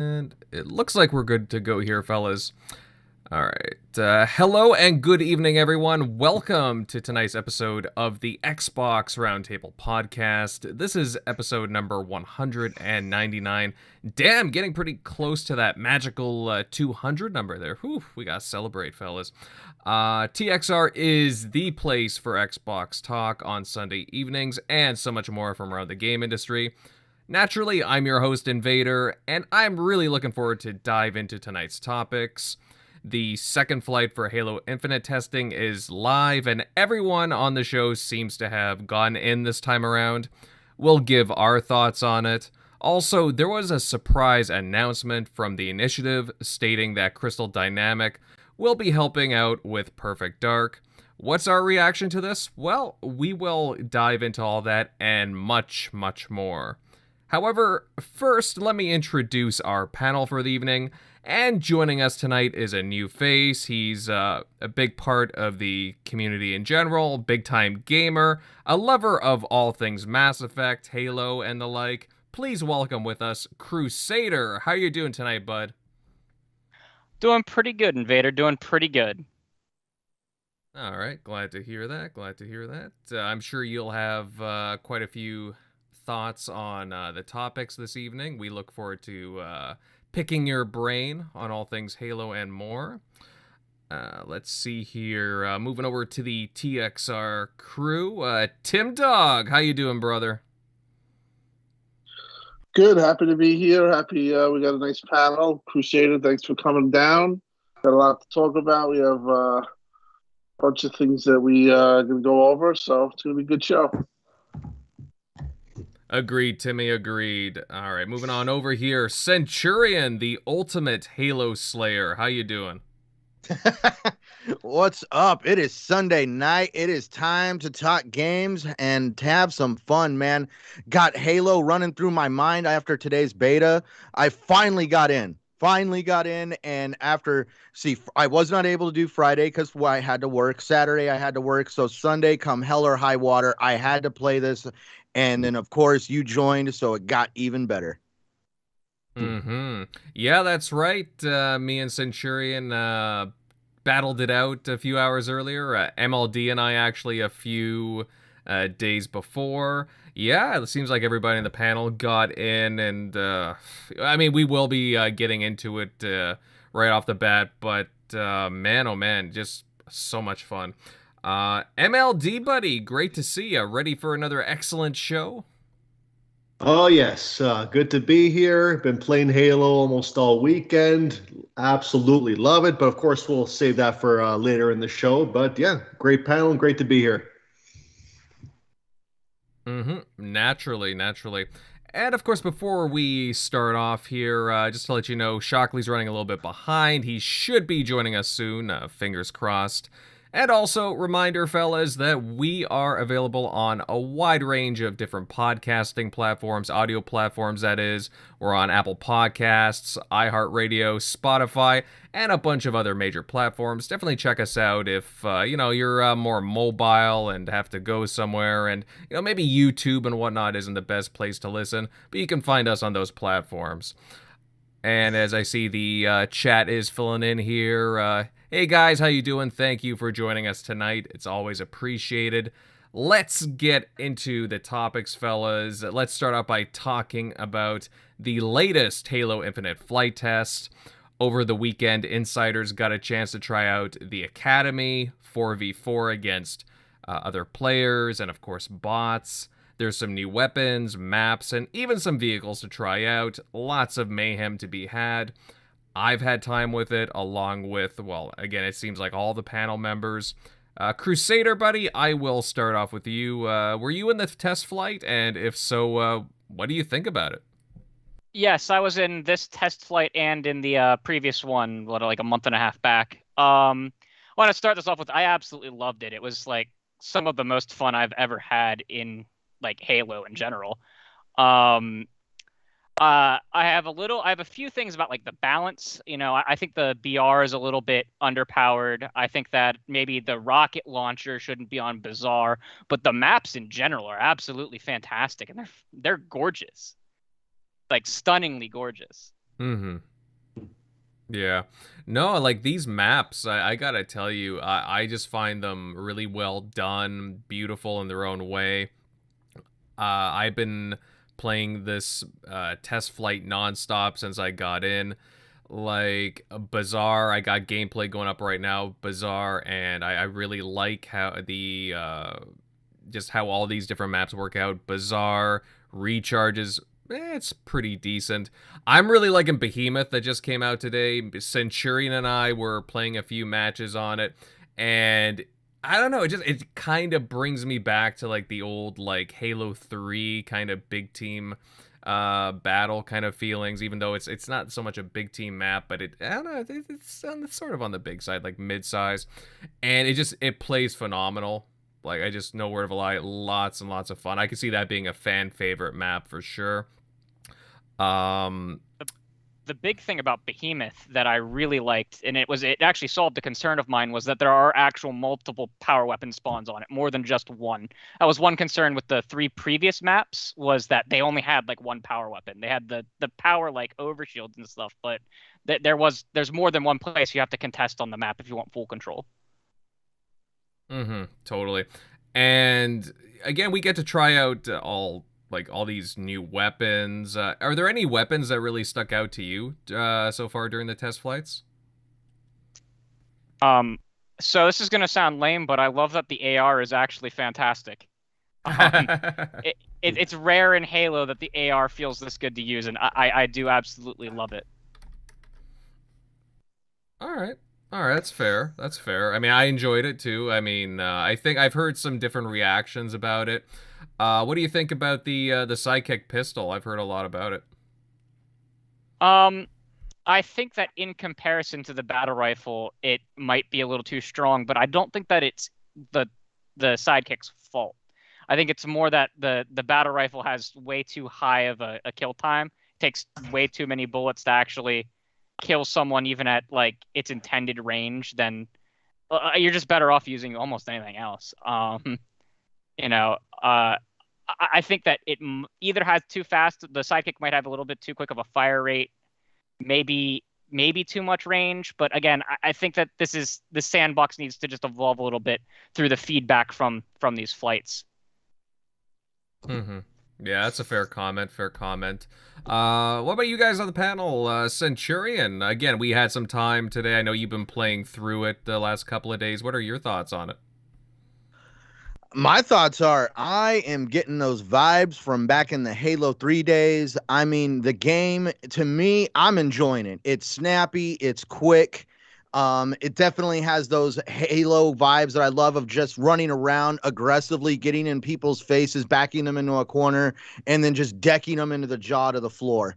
And it looks like we're good to go here, fellas. All right. Hello and good evening, everyone. Welcome to tonight's episode of the Xbox Roundtable Podcast. This is episode number 199. Damn, getting pretty close to that magical 200 number there. Whew, we gotta celebrate, fellas. TXR is the place for Xbox talk on Sunday evenings and so much more from around the game industry. Naturally, I'm your host, Invader, and I'm really looking forward to dive into tonight's topics. The second flight for Halo Infinite testing is live, and everyone on the show seems to have gone in this time around. We'll give our thoughts on it. Also, there was a surprise announcement from the initiative stating that Crystal Dynamic will be helping out with Perfect Dark. What's our reaction to this? Well, we will dive into all that and much, much more. However, first, let me introduce our panel for the evening. And joining us tonight is a new face. He's a big part of the community in general, big-time gamer, a lover of all things Mass Effect, Halo, and the like. Please welcome with us, Crusader. How you doing tonight, bud? Doing pretty good, Invader. Doing pretty good. All right, glad to hear that. I'm sure you'll have quite a few thoughts on the topics this evening. We look forward to picking your brain on all things Halo and more. Let's see here. Moving over to the TXR crew. Tim Dog, how you doing, brother? Good. Happy to be here. Happy we got a nice panel. Crusader, thanks for coming down. Got a lot to talk about. We have a bunch of things that we going to go over, so it's going to be a good show. Agreed, Timmy, agreed. All right, moving on over here. Centurion, the ultimate Halo Slayer. How you doing? What's up? It is Sunday night. It is time to talk games and to have some fun, man. Got Halo running through my mind after today's beta. I finally got in. And I was not able to do Friday because I had to work. Saturday I had to work. So Sunday, come hell or high water, I had to play this. And then, of course, you joined, so it got even better. Mm-hmm. Yeah, that's right. Me and Centurion battled it out a few hours earlier. MLD and I actually a few days before. Yeah, it seems like everybody in the panel got in, and I mean, we will be getting into it right off the bat, but man, oh man, just so much fun. MLD buddy, great to see you. Ready for another excellent show? Oh, yes. Good to be here. Been playing Halo almost all weekend. Absolutely love it. But of course, we'll save that for later in the show. But yeah, great panel. Great to be here. Mm-hmm. Naturally. And of course, before we start off here, just to let you know, Shockley's running a little bit behind. He should be joining us soon. Fingers crossed. And also, reminder, fellas, that we are available on a wide range of different podcasting platforms, audio platforms, that is. We're on Apple Podcasts, iHeartRadio, Spotify, and a bunch of other major platforms. Definitely check us out if, you're more mobile and have to go somewhere, and, maybe YouTube and whatnot isn't the best place to listen, but you can find us on those platforms. And as I see the chat is filling in here, hey guys, how you doing? Thank you for joining us tonight. It's always appreciated. Let's get into the topics, fellas. Let's start out by talking about the latest Halo Infinite flight test. Over the weekend, insiders got a chance to try out the Academy 4v4 against other players and, of course, bots. There's some new weapons, maps, and even some vehicles to try out. Lots of mayhem to be had. I've had time with it, along with, well, again, it seems like all the panel members. Crusader, buddy, I will start off with you. Were you in the test flight? And if so, what do you think about it? Yes, I was in this test flight and in the previous one, like a month and a half back. I want to start this off with, I absolutely loved it. It was like some of the most fun I've ever had in like Halo in general. I have a few things about like the balance. I think the BR is a little bit underpowered. I think that maybe the rocket launcher shouldn't be on Bazaar, but the maps in general are absolutely fantastic, and they're gorgeous, like stunningly gorgeous. Mm-hmm. Yeah. No, like these maps, I gotta tell you, I just find them really well done, beautiful in their own way. I've been playing this test flight nonstop since I got in. Like Bazaar, I got gameplay going up right now, Bazaar, and I really like how the just how all these different maps work out. Bazaar, Recharges, it's pretty decent. I'm really liking Behemoth that just came out today. Centurion and I were playing a few matches on it, and I don't know, it kind of brings me back to like the old like Halo 3 kind of big team battle kind of feelings, even though it's not so much a big team map, but I don't know, it's sort of on the big side, like mid-size, and it plays phenomenal. Like, I just, no word of a lie, lots and lots of fun. I could see that being a fan favorite map for sure. The big thing about Behemoth that I really liked, and it actually solved a concern of mine, was that there are actual multiple power weapon spawns on it, more than just one. That was one concern with the 3 previous maps, was that they only had like one power weapon. They had the power like overshields and stuff, but there's more than one place you have to contest on the map if you want full control. Mm-hmm, totally. And again, we get to try out all these new weapons. Are there any weapons that really stuck out to you so far during the test flights? So this is gonna sound lame, but I love that the AR is actually fantastic. It's rare in Halo that the AR feels this good to use, and I do absolutely love it. All right. That's fair. That's fair. I mean, I enjoyed it too. I mean, I think I've heard some different reactions about it. What do you think about the sidekick pistol? I've heard a lot about it. I think that in comparison to the battle rifle, it might be a little too strong, but I don't think that it's the sidekick's fault. I think it's more that the battle rifle has way too high of a kill time. It takes way too many bullets to actually kill someone even at like its intended range. Then you're just better off using almost anything else. I think that it either has too fast, the sidekick might have a little bit too quick of a fire rate, maybe too much range, but again, I think that the sandbox needs to just evolve a little bit through the feedback from these flights. Mm-hmm. Yeah, that's a fair comment. What about you guys on the panel? Centurion, again, we had some time today. I know you've been playing through it the last couple of days. What are your thoughts on it? My thoughts are I am getting those vibes from back in the Halo 3 days. I mean, the game, to me, I'm enjoying it. It's snappy, it's quick. It definitely has those Halo vibes that I love, of just running around aggressively, getting in people's faces, backing them into a corner, and then just decking them into the jaw to the floor.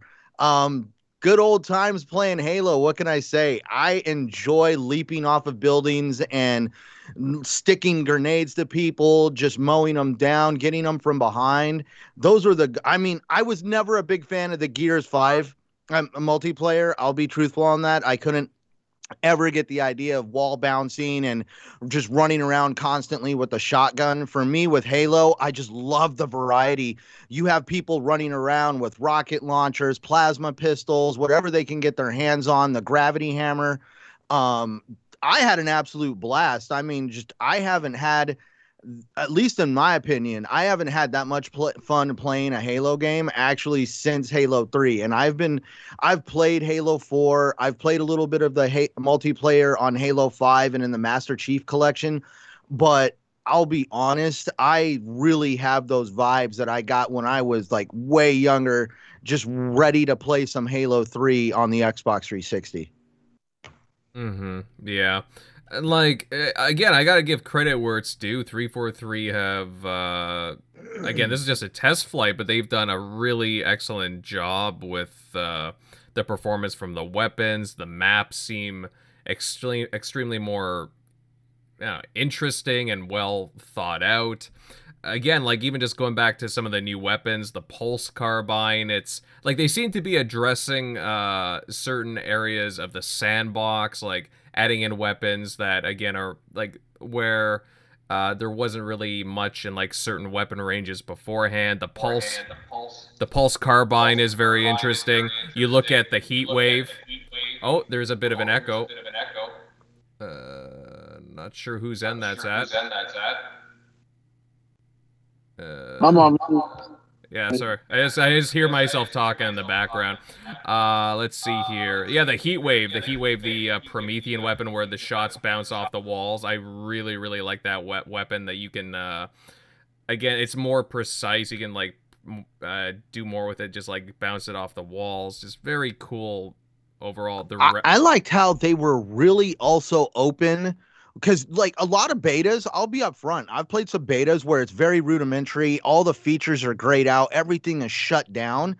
Good old times playing Halo. What can I say? I enjoy leaping off of buildings and sticking grenades to people, just mowing them down, getting them from behind. I was never a big fan of the Gears 5 multiplayer. I'll be truthful on that. I couldn't ever get the idea of wall bouncing and just running around constantly with the shotgun. For me, with Halo, I just love the variety. You have people running around with rocket launchers, plasma pistols, whatever they can get their hands on, the gravity hammer. I had an absolute blast. I mean, I haven't had, at least in my opinion, I haven't had that much fun playing a Halo game actually since Halo 3. And I've played Halo 4. I've played a little bit of the multiplayer on Halo 5 and in the Master Chief Collection. But I'll be honest, I really have those vibes that I got when I was like way younger, just ready to play some Halo 3 on the Xbox 360. Mm-hmm. Yeah. Like, again, I gotta give credit where it's due. 343 have, again, this is just a test flight, but they've done a really excellent job with the performance from the weapons. The maps seem extremely more interesting and well thought out. Again, like, even just going back to some of the new weapons, the pulse carbine, it's like they seem to be addressing certain areas of the sandbox, like adding in weapons that, again, are like where There wasn't really much in like certain weapon ranges beforehand. The pulse carbine is very interesting. You look at the heat wave. Oh, there's a bit of an echo. Not sure whose end that's at. I'm on. Yeah, sorry. I just hear myself talking in the background. Let's see here. Yeah, the heat wave, the Promethean weapon where the shots bounce off the walls. I really, really like that weapon that you can. Again, it's more precise. You can like do more with it, just like bounce it off the walls. Just very cool overall. I liked how they were really also open, because like a lot of betas, I'll be up front, I've played some betas where it's very rudimentary, all the features are grayed out, everything is shut down.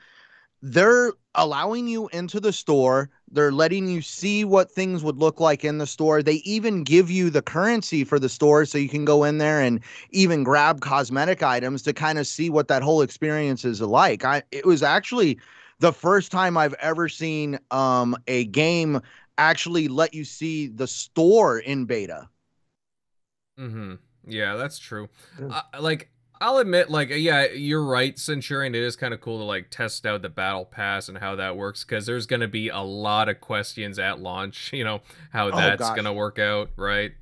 They're allowing you into the store. They're letting you see what things would look like in the store. They even give you the currency for the store so you can go in there and even grab cosmetic items to kind of see what that whole experience is like. It was actually the first time I've ever seen a game actually let you see the store in beta. Mm-hmm. Yeah, that's true. Like, I'll admit, like, yeah, you're right, Centurion. It is kind of cool to like test out the battle pass and how that works, because there's going to be a lot of questions at launch. You know how that's going to work out, right?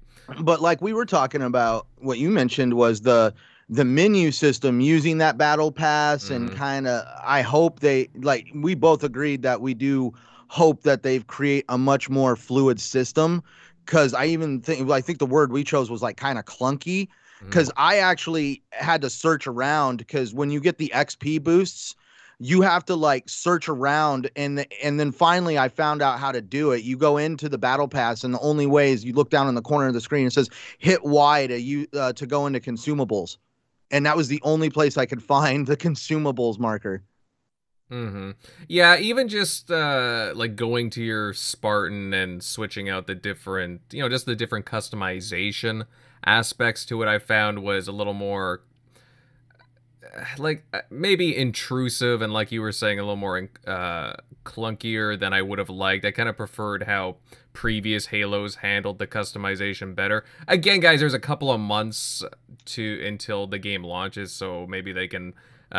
But like we were talking about, what you mentioned was the menu system using that battle pass, and kind of, I hope they, like, we both agreed that we do hope that they've create a much more fluid system, because I think the word we chose was like kind of clunky, because I actually had to search around, because when you get the XP boosts, you have to like search around, and then finally I found out how to do it. You go into the battle pass, and the only way is you look down in the corner of the screen. It says hit Y to go into consumables, and that was the only place I could find the consumables marker. Yeah, even just like going to your Spartan and switching out the different, just the different customization aspects to it, I found was a little more like maybe intrusive, and like you were saying, a little more clunkier than I would have liked. I kind of preferred how previous Halos handled the customization better. Again, guys, there's a couple of months until the game launches, so maybe they can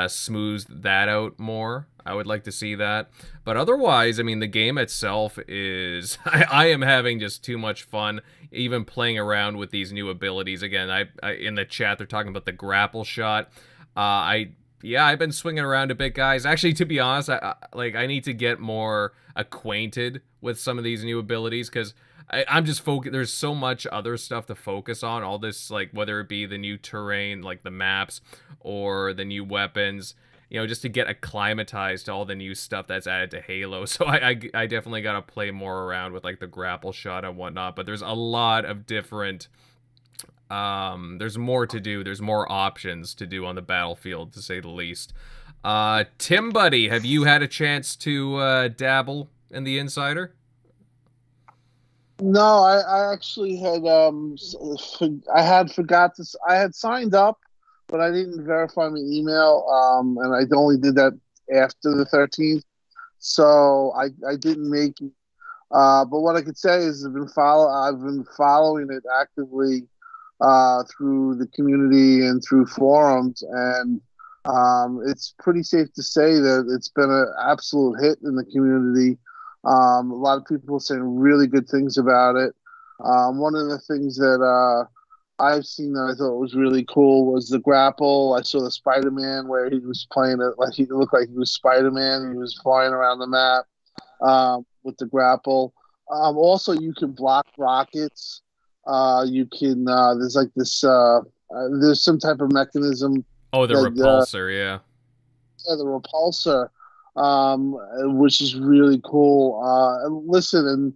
smooth that out more. I would like to see that. But otherwise, I mean, the game itself is... I am having just too much fun, even playing around with these new abilities. Again, I in the chat, they're talking about the grapple shot. I've been swinging around a bit, guys. Actually, to be honest, I need to get more acquainted with some of these new abilities, because I'm just focused. There's so much other stuff to focus on. All this, like, whether it be the new terrain, like the maps, or the new weapons, just to get acclimatized to all the new stuff that's added to Halo. So I definitely got to play more around with like the grapple shot and whatnot. But there's a lot of different... there's more to do. There's more options to do on the battlefield, to say the least. Tim, buddy, have you had a chance to dabble in the Insider? No, I actually had I had signed up, but I didn't verify my email, and I only did that after the 13th, so I didn't make it. But what I could say is I've been following it actively through the community and through forums, and it's pretty safe to say that it's been an absolute hit in the community. A lot of people saying really good things about it. One of the things that I've seen that I thought was really cool was the grapple. I saw the Spider-Man where he was playing it, like he looked like he was Spider-Man. He was flying around the map with the grapple. Also, you can block rockets. You can there's like this there's some type of mechanism. Oh, the repulsor, yeah. Yeah, the repulsor, which is really cool. Listen, and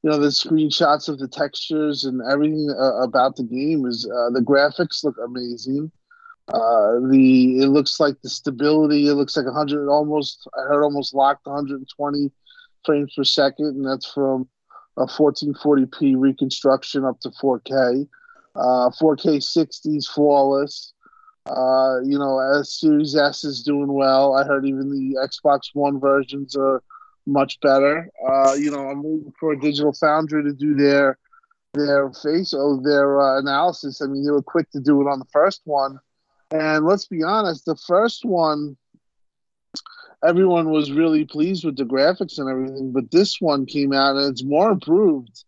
the screenshots of the textures and everything about the game is the graphics look amazing. It looks like the stability. It looks like 100 almost. I heard almost locked 120 frames per second, and that's from a 1440p reconstruction up to 4K. 4K 60s flawless. Series S is doing well. I heard even the Xbox One versions are much better. I'm waiting for a Digital Foundry to do their their analysis. I mean, they were quick to do it on the first one, and let's be honest, the first one, everyone was really pleased with the graphics and everything, but this one came out and it's more improved.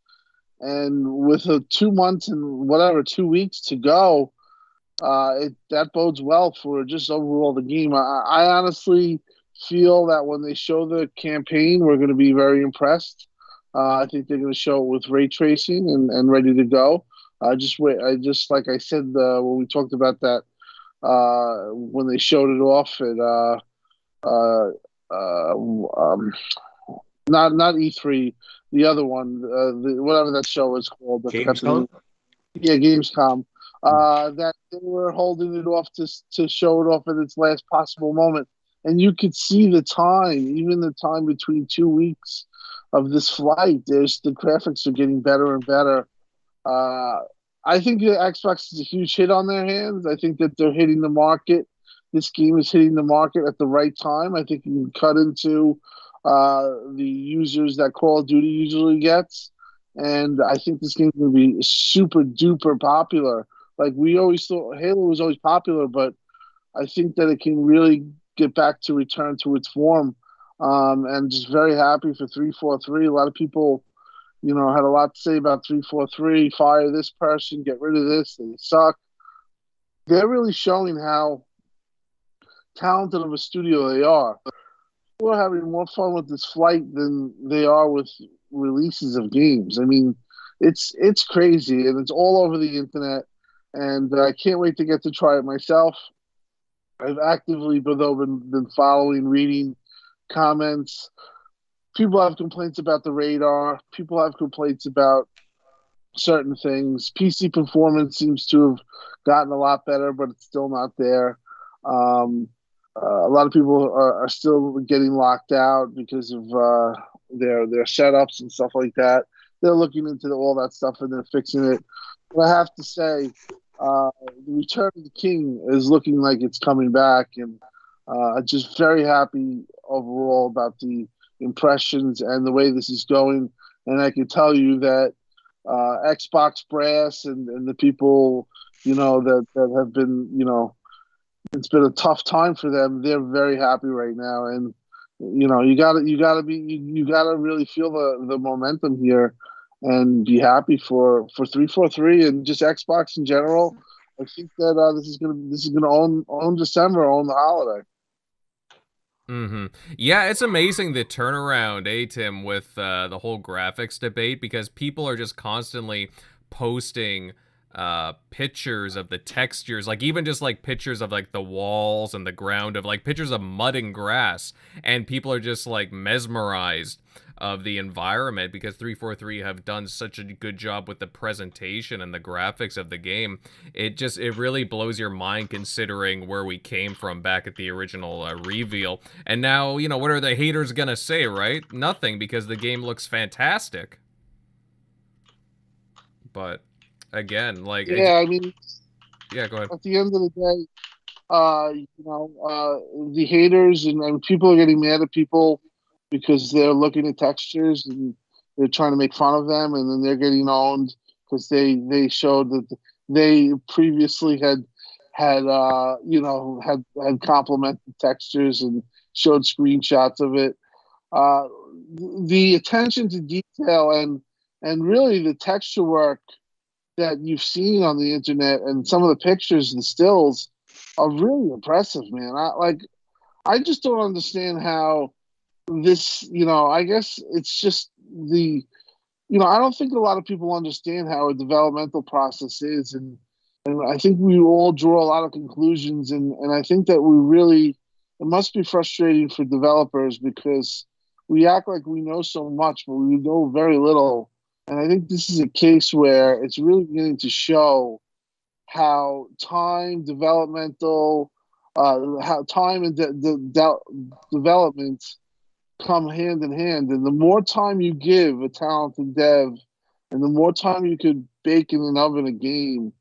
And with 2 months and 2 weeks to go, that bodes well for just overall the game. I honestly feel that when they show the campaign, we're going to be very impressed. I think they're going to show it with ray tracing and ready to go. Just wait. Like I said when we talked about that when they showed it off at not E3, the other one, whatever that show is called. Gamescom? Yeah, Gamescom. That they were holding it off to show it off at its last possible moment. And you could see the time, even the time between 2 weeks of this flight. The graphics are getting better and better. I think the Xbox is a huge hit on their hands. I think that they're hitting the market. This game is hitting the market at the right time. I think you can cut into the users that Call of Duty usually gets. And I think this game is going to be super duper popular. Like we always thought, Halo was always popular, but I think that it can really get back to return to its form. And just very happy for 343. A lot of people, had a lot to say about 343. Fire this person, get rid of this, they suck. They're really showing how talented of a studio they are. People are having more fun with this flight than they are with releases of games. I mean, it's crazy, and it's all over the internet. And I can't wait to get to try it myself. I've actively been following, reading comments. People have complaints about the radar. People have complaints about certain things. PC performance seems to have gotten a lot better, but it's still not there. A lot of people are still getting locked out because of their setups and stuff like that. They're looking into all that stuff and they're fixing it. But I have to say, the Return of the King is looking like it's coming back, and just very happy overall about the impressions and the way this is going. And I can tell you that Xbox brass and the people, that have been, it's been a tough time for them. They're very happy right now, and you gotta really feel the momentum here and be happy for 343 and just Xbox in general. I think that this is gonna own December, own the holiday. Mm-hmm. Yeah, it's amazing the turnaround, Tim, with the whole graphics debate, because people are just constantly posting pictures of the textures, like even just like pictures of like the walls and the ground, of like pictures of mud and grass, and people are just like mesmerized of the environment because 343 have done such a good job with the presentation and the graphics of the game. It really blows your mind considering where we came from back at the original reveal, and now what are the haters gonna say, right? Nothing, because the game looks fantastic. But again, like, yeah, I mean, yeah, go ahead. At the end of the day, the haters and people are getting mad at people because they're looking at textures and they're trying to make fun of them, and then they're getting owned because they showed that they previously had complimented textures and showed screenshots of it. The attention to detail and really the texture work that you've seen on the internet and some of the pictures and stills are really impressive, man. I just don't understand how this, I guess it's just I don't think a lot of people understand how a developmental process is. And I think we all draw a lot of conclusions. And I think that it must be frustrating for developers because we act like we know so much, but we know very little. And I think this is a case where it's really beginning to show how time, developmental, how time and development come hand in hand. And the more time you give a talented dev, and the more time you could bake in an oven a game,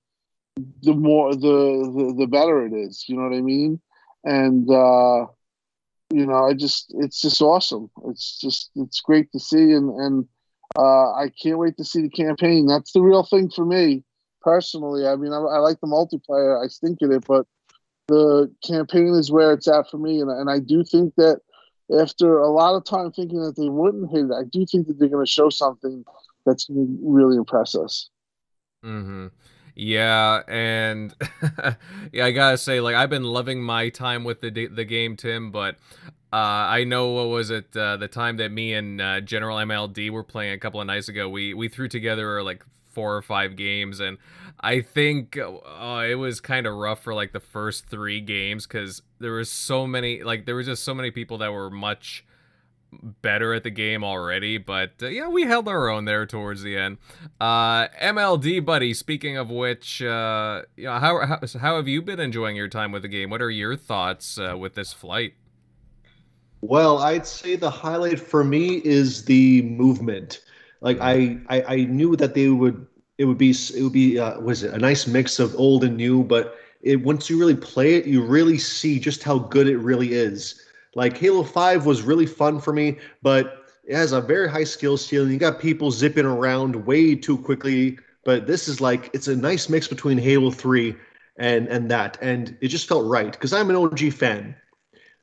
the more the better it is. You know what I mean? And it's just awesome. It's great to see, and I can't wait to see the campaign. That's the real thing for me, personally. I mean, I like the multiplayer. I stink at it, but the campaign is where it's at for me. And I do think that after a lot of time thinking that they wouldn't hit it, I do think that they're going to show something that's going to really impress us. Mm-hmm. Yeah, and yeah, I gotta say, like, I've been loving my time with the game, Tim, but I know, what was it, the time that me and General MLD were playing a couple of nights ago, we threw together like 4 or 5 games, and I think it was kind of rough for like the first 3 games, because there was so many, like, there was just so many people that were much better at the game already, but yeah, we held our own there towards the end. MLD buddy, speaking of which, how have you been enjoying your time with the game? What are your thoughts with this flight? Well, I'd say the highlight for me is the movement. Like I knew that it would be was it a nice mix of old and new, but once you really play it, you really see just how good it really is. Like Halo 5 was really fun for me, but it has a very high skill ceiling. You got people zipping around way too quickly, but this is like, it's a nice mix between Halo 3 and that, and it just felt right because I'm an OG fan.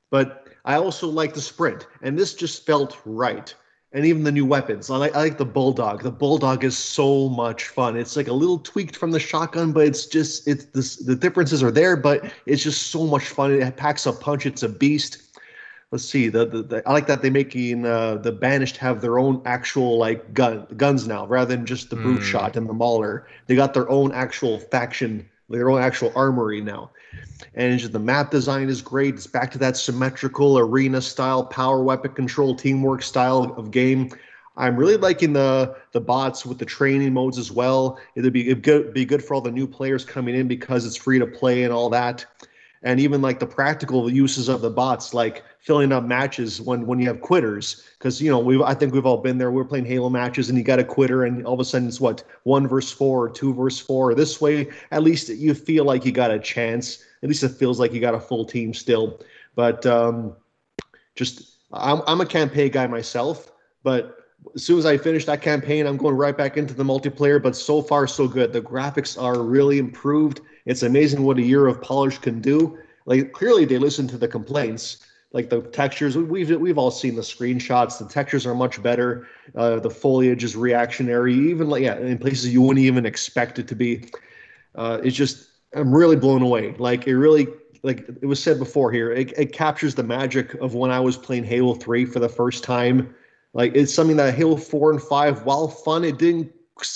But I also like the sprint, and this just felt right. And even the new weapons. I like the Bulldog. The Bulldog is so much fun. It's like a little tweaked from the shotgun, but the differences are there, but it's just so much fun. It packs a punch. It's a beast. Let's see. I like that they making the Banished have their own actual like guns now, rather than just the brute shot and the Mauler. They got their own actual faction, their own actual armory now. And just the map design is great. It's back to that symmetrical arena style, power weapon control, teamwork style of game. I'm really liking the bots with the training modes as well. It'd be good for all the new players coming in because it's free to play and all that. And even like the practical uses of the bots, like filling up matches when you have quitters, because I think we've all been there. We're playing Halo matches, and you got a quitter, and all of a sudden it's what 1 versus 4 or 2 versus 4. This way, at least you feel like you got a chance. At least it feels like you got a full team still. But I'm a campaign guy myself, but as soon as I finish that campaign, I'm going right back into the multiplayer. But so far, so good. The graphics are really improved. It's amazing what a year of polish can do. Like, clearly they listen to the complaints. Like the textures, we've all seen the screenshots. The textures are much better. The foliage is reactionary, even in places you wouldn't even expect it to be. It's just, I'm really blown away. Like it really, like it was said before here, it captures the magic of when I was playing Halo 3 for the first time. Like it's something that Halo 4 and 5, while fun, it didn't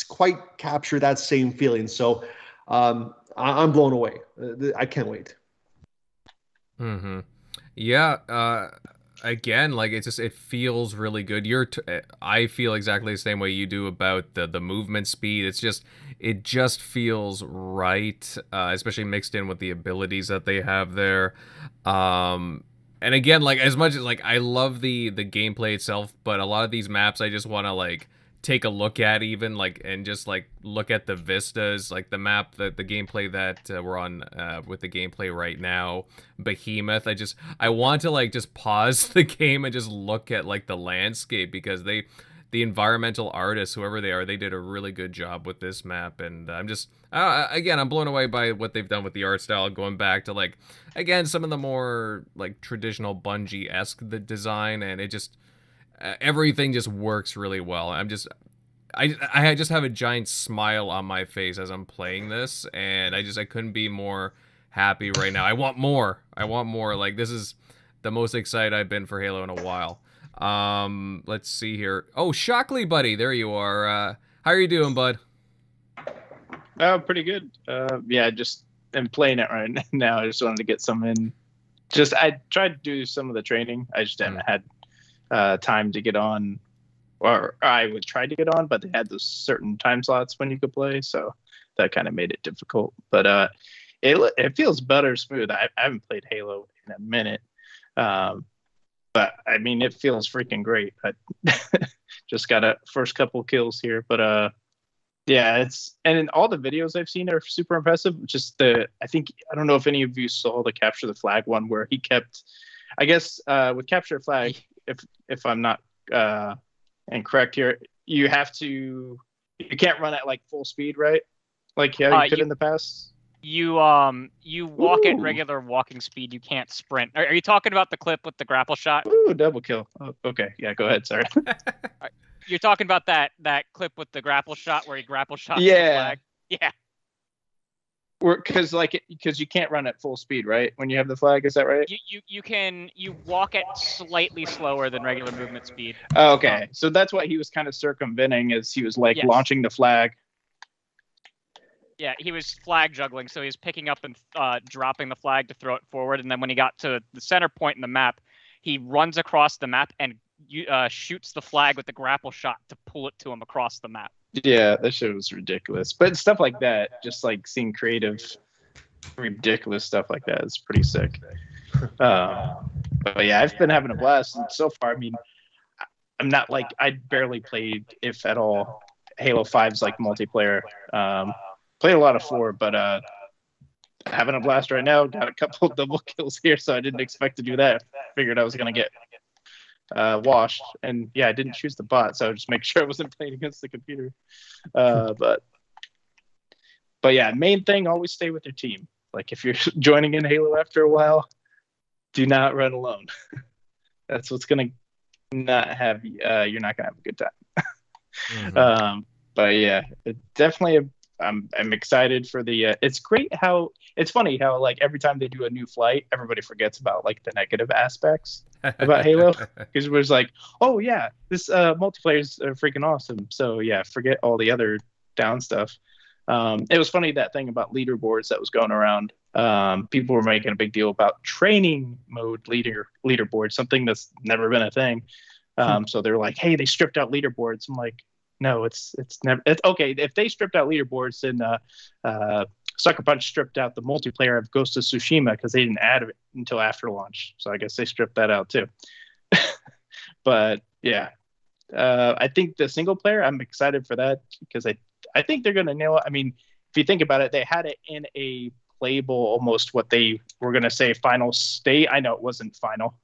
quite capture that same feeling. So I'm blown away. I can't wait. Mm-hmm. Yeah. Again, like it feels really good. I feel exactly the same way you do about the movement speed. It just feels right, especially mixed in with the abilities that they have there. And again, like as much as like I love the gameplay itself, but a lot of these maps I just want to like take a look at, even like, and just like look at the vistas, like the map, the gameplay that we're on with the gameplay right now, Behemoth. I want to like just pause the game and just look at like the landscape, because the environmental artists, whoever they are, they did a really good job with this map. And I'm just again, I'm blown away by what they've done with the art style, going back to like, again, some of the more like traditional Bungie-esque the design, and it just everything just works really well. I just have a giant smile on my face as I'm playing this, and I couldn't be more happy right now. I want more. Like, this is the most excited I've been for Halo in a while. Let's see here. Oh, Shockley buddy, there you are. How are you doing, bud? Oh, pretty good. Yeah, just am playing it right now. I just wanted to get some in. I tried to do some of the training. I just haven't had time to get on, or I would try to get on, but they had those certain time slots when you could play, so that kind of made it difficult. But it feels better smooth. I haven't played Halo in a minute, but I mean, it feels freaking great. I just got a first couple kills here, but yeah, and in all the videos I've seen are super impressive. Just I don't know if any of you saw the Capture the Flag one, where he kept, I guess with Capture the Flag, if I'm not incorrect here, you can't run at like full speed, right? Like you could in the past. You walk at Ooh. regular walking speed. You can't sprint. Are you talking about the clip with the grapple shot? Ooh, double kill. Oh, okay, yeah, go ahead. Sorry. You're talking about that clip with the grapple shot where he grapple shots the Yeah. flag? Yeah. Because you can't run at full speed, right? When you have the flag, is that right? You walk at slightly slower than regular movement speed. Oh, okay, so that's what he was kind of circumventing, is he was like Yes. launching the flag. Yeah, he was flag juggling, so he was picking up and dropping the flag to throw it forward, and then when he got to the center point in the map, he runs across the map and shoots the flag with the grapple shot to pull it to him across the map. Yeah, that shit was ridiculous. But stuff like that, just like seeing creative, ridiculous stuff like that is pretty sick. But yeah, I've been having a blast. And so far, I mean, I'm not like, I barely played, if at all, Halo 5's like multiplayer. Played a lot of 4, but having a blast right now. Got a couple of double kills here, so I didn't expect to do that. Figured I was going to get washed, and yeah, I didn't choose the bot, so I just make sure I wasn't playing against the computer. But yeah, main thing, always stay with your team. Like if you're joining in Halo after a while, do not run alone. That's what's gonna not have you're not gonna have a good time. Mhm. But yeah, it definitely. I'm excited for the. It's great how it's funny how like every time they do a new flight, everybody forgets about like the negative aspects about Halo, because it was like, oh yeah, this multiplayer is freaking awesome. So yeah, forget all the other down stuff. It was funny, that thing about leaderboards that was going around. People were making a big deal about training mode leaderboards, something that's never been a thing. So they're like, hey, they stripped out leaderboards. I'm like, no, it's never. It's okay if they stripped out leaderboards, then Sucker Punch stripped out the multiplayer of Ghost of Tsushima because they didn't add it until after launch. So I guess they stripped that out too. But yeah, I think the single player, I'm excited for that because I think they're gonna nail it. I mean, if you think about it, they had it in a playable, almost what they were gonna say final state. I know it wasn't final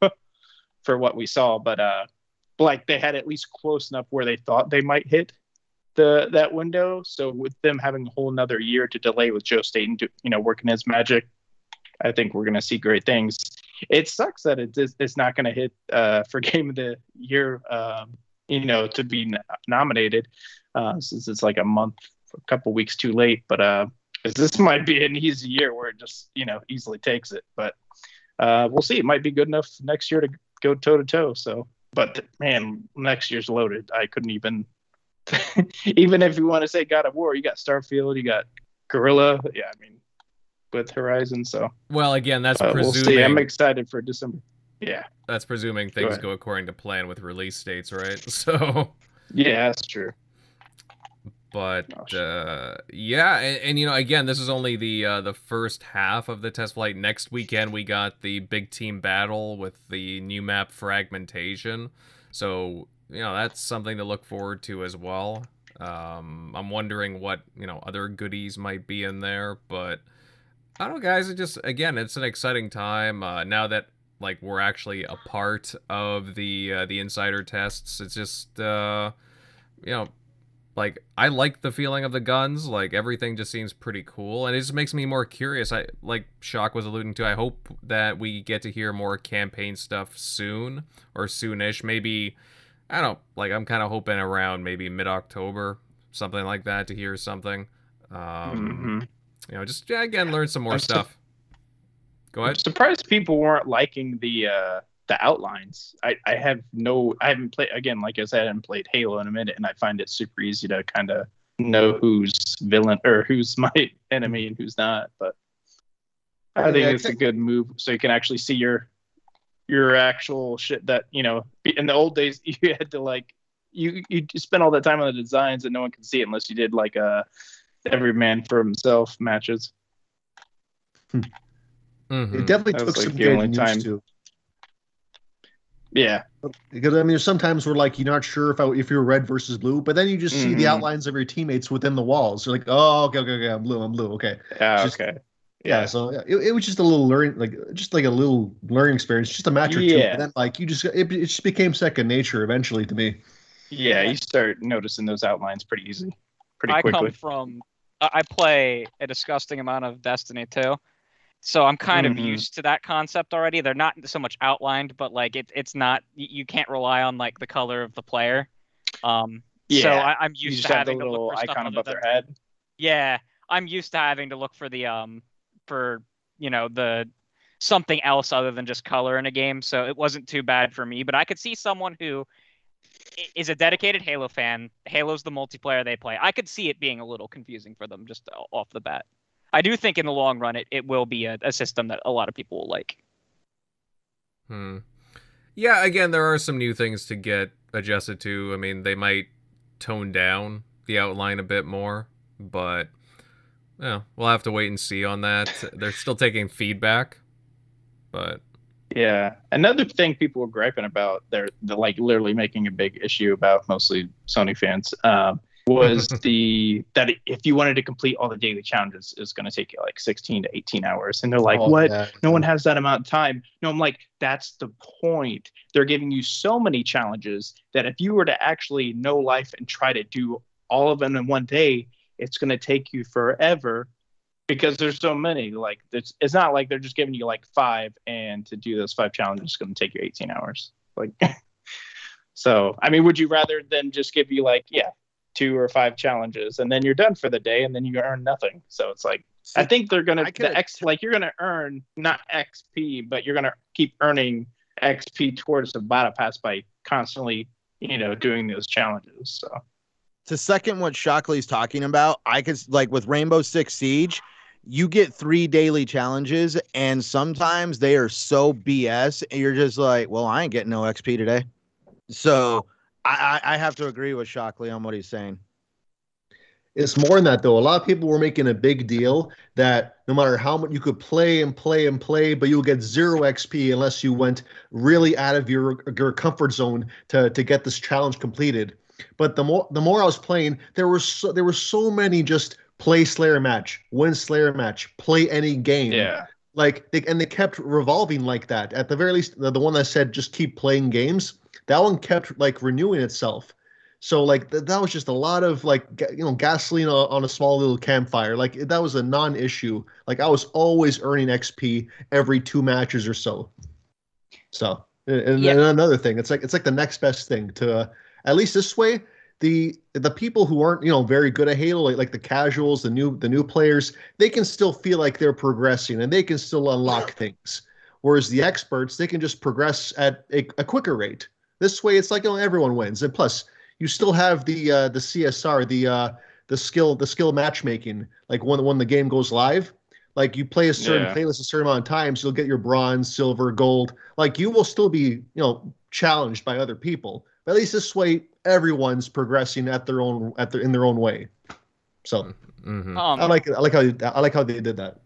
for what we saw, but like they had at least close enough where they thought they might hit that window. So with them having a whole another year to delay with Joe Staten, working his magic, I think we're going to see great things. It sucks that it's not going to hit for Game of the Year, to be nominated, since it's like a couple weeks too late. But this might be an easy year where it just easily takes it. But we'll see. It might be good enough next year to go toe to toe. So. But man, next year's loaded. I couldn't even, even if you want to say God of War, you got Starfield, you got Guerrilla. Yeah, I mean, with Horizon. So Well, again, that's we'll see. presuming. I'm excited for December. Yeah, That's presuming things ahead. go according to plan with release dates, right? So, yeah, that's true. but Oh, yeah, and again, this is only the first half of the test flight. Next weekend, we got the big team battle with the new map Fragmentation. So that's something to look forward to as well. I'm wondering what other goodies might be in there, but I don't know, guys. It's an exciting time now that like we're actually a part of the insider tests. It's just like I like the feeling of the guns. Like everything just seems pretty cool, and it just makes me more curious. I like Shock was alluding to. I hope that we get to hear more campaign stuff soon or soonish. Maybe I don't know. Like I'm kind of hoping around maybe mid-October, something like that, to hear something. Just again learn some more I'm stuff. Go I'm ahead. surprised people weren't liking the outlines. I haven't played, again, like I said, I haven't played Halo in a minute, and I find it super easy to kind of know who's villain or who's my enemy and who's not. But I think it's a good move, so you can actually see your actual shit. That in the old days you had to like you spend all that time on the designs and no one can see it unless you did like every man for himself matches. Mm-hmm. It definitely That took was, like, some the only getting time. used to. Yeah, Because I mean, there's sometimes we're like, you're not sure if you're red versus blue, but then you just see the Mhm. outlines of your teammates within the walls. You're like, oh, okay, I'm blue, okay. okay. Yeah, so it was just a little learning, like a little learning experience, just a match or two. Yeah. And then like it just became second nature eventually to me. Yeah, you start noticing those outlines pretty quickly. I play a disgusting amount of Destiny 2. So I'm kind of used to that concept already. They're not so much outlined, but like it's not, you can't rely on like the color of the player. I'm used to having to look for stuff icon other above than, their head. yeah, I'm used to having to look for the the something else other than just color in a game. So it wasn't too bad for me, but I could see someone who is a dedicated Halo fan. Halo's the multiplayer they play. I could see it being a little confusing for them just off the bat. I do think in the long run it will be a system that a lot of people will like. Yeah, again, there are some new things to get adjusted to. I mean, they might tone down the outline a bit more, but yeah, we'll have to wait and see on that. They're still taking feedback, but yeah. Another thing people were griping about, they're like literally making a big issue about, mostly Sony fans, was that if you wanted to complete all the daily challenges, it's going to take you like 16 to 18 hours. And they're like, what? Yeah. No one has that amount of time. No, I'm like, that's the point. They're giving you so many challenges that if you were to actually know life and try to do all of them in one day, it's going to take you forever because there's so many. Like, it's not like they're just giving you like 5, and to do those 5 challenges is going to take you 18 hours. Like, so, I mean, would you rather than just give you like, 2 or 5 challenges and then you're done for the day and then you earn nothing? So it's like, I think they're gonna you're gonna earn not XP, but you're gonna keep earning XP towards the battle pass by constantly, doing those challenges. So to second what Shockley's talking about, I could, like, with Rainbow Six Siege, you get 3 daily challenges and sometimes they are so BS and you're just like, well, I ain't getting no XP today. So I have to agree with Shockley on what he's saying. It's more than that, though. A lot of people were making a big deal that no matter how much you could play and play and play, but you'll get 0 XP unless you went really out of your comfort zone to get this challenge completed. But the more I was playing, there were so many just play Slayer match, win Slayer match, play any game. Yeah. Like they kept revolving like that. At the very least, the one that said just keep playing games, that one kept like renewing itself. So like that was just a lot of like gasoline on a small little campfire. Like that was a non-issue. Like I was always earning XP every 2 matches or so. So and another thing, it's like the next best thing to at least this way. The people who aren't very good at Halo, like the casuals, the new players, they can still feel like they're progressing and they can still unlock things. Whereas the experts, they can just progress at a quicker rate. This way, it's like everyone wins, and plus, you still have the CSR, the skill matchmaking. Like when the game goes live, like you play a certain playlist a certain amount of times, you'll get your bronze, silver, gold. Like you will still be challenged by other people. But at least this way, everyone's progressing in their own way. So I like how they did that.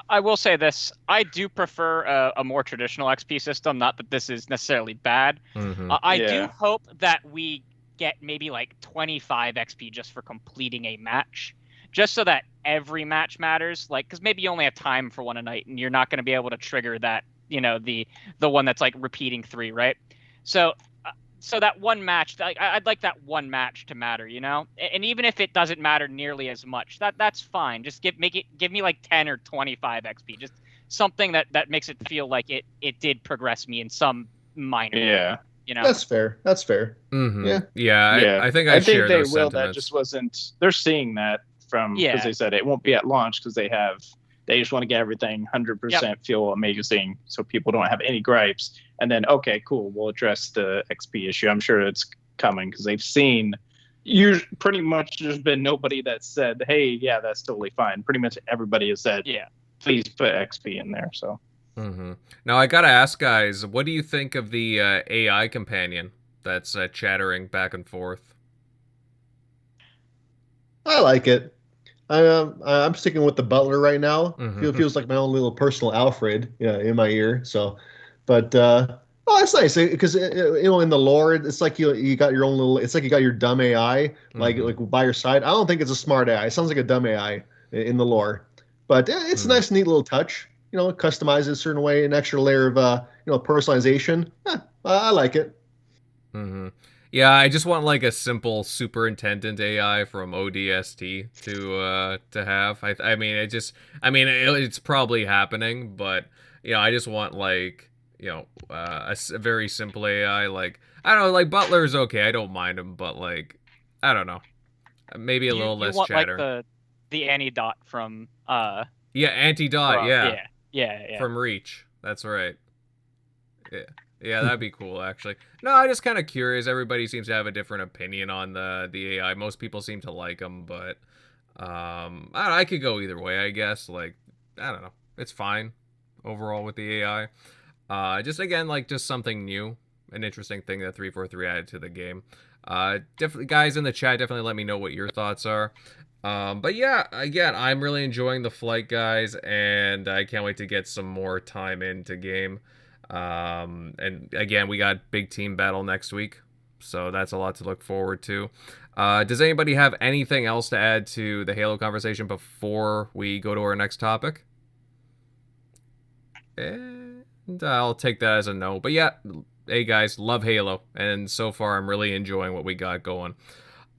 I will say this. I do prefer a more traditional XP system. Not that this is necessarily bad. I do hope that we get maybe like 25 XP just for completing a match. Just so that every match matters. Like, because maybe you only have time for one a night and you're not going to be able to trigger that, the one that's like repeating 3, right? So that one match, I'd like that one match to matter, and even if it doesn't matter nearly as much, that's fine. Just give me like 10 or 25 XP, just something that makes it feel like it did progress me in some minor way, That's fair. Mm-hmm. Yeah. I think share they those will. sentiments. That just wasn't. They're seeing that from because they said it won't be at launch because they just want to get everything 100% feel amazing so people don't have any gripes. And then, okay, cool, we'll address the XP issue. I'm sure it's coming because they've seen pretty much there's been nobody that said, hey, yeah, that's totally fine. Pretty much everybody has said, please put XP in there. So Now, I got to ask, guys, what do you think of the AI companion that's chattering back and forth? I like it. I'm sticking with the butler right now. Feels like my own little personal Alfred, in my ear. So, but it's nice because in the lore, it's like you got your own little. It's like you got your dumb AI like by your side. I don't think it's a smart AI. It sounds like a dumb AI in the lore, but it's a nice, neat little touch. Customize it a certain way, an extra layer of personalization. I like it. Yeah, I just want like a simple superintendent AI from ODST to have. I mean, it's probably happening, but I just want like a very simple AI. Like I don't know, like Butler's okay. I don't mind him, but like I don't know, maybe a little You less want like chatter. the Anti-Dot from Yeah, Anti-Dot. from, Yeah, yeah. from Reach. That's right. Yeah. Yeah, that'd be cool, actually. No, I'm just kind of curious. Everybody seems to have a different opinion on the AI. Most people seem to like them, but I could go either way, I guess. Like, I don't know. It's fine overall with the AI. Just again, like just something new, an interesting thing that 343 added to the game. Definitely, guys in the chat, definitely let me know what your thoughts are. But yeah, again, I'm really enjoying the flight, guys, and I can't wait to get some more time into game. And again, we got big team battle next week, so that's a lot to look forward to. Does anybody have anything else to add to the Halo conversation before we go to our next topic? And I'll take that as a no. But yeah, hey guys, love Halo, and so far I'm really enjoying what we got going.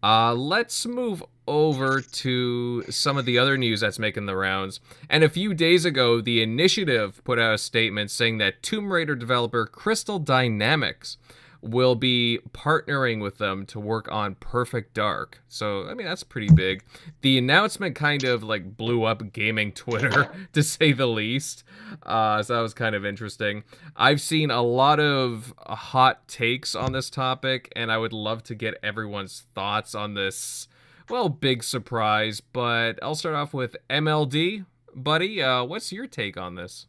Let's move over to some of the other news that's making the rounds. And a few days ago, the Initiative put out a statement saying that Tomb Raider developer Crystal Dynamics will be partnering with them to work on Perfect Dark. So, I mean, that's pretty big. The announcement kind of like blew up gaming Twitter, to say the least. So that was kind of interesting. I've seen a lot of hot takes on this topic, and I would love to get everyone's thoughts on this, well, big surprise. But I'll start off with MLD. Buddy, what's your take on this?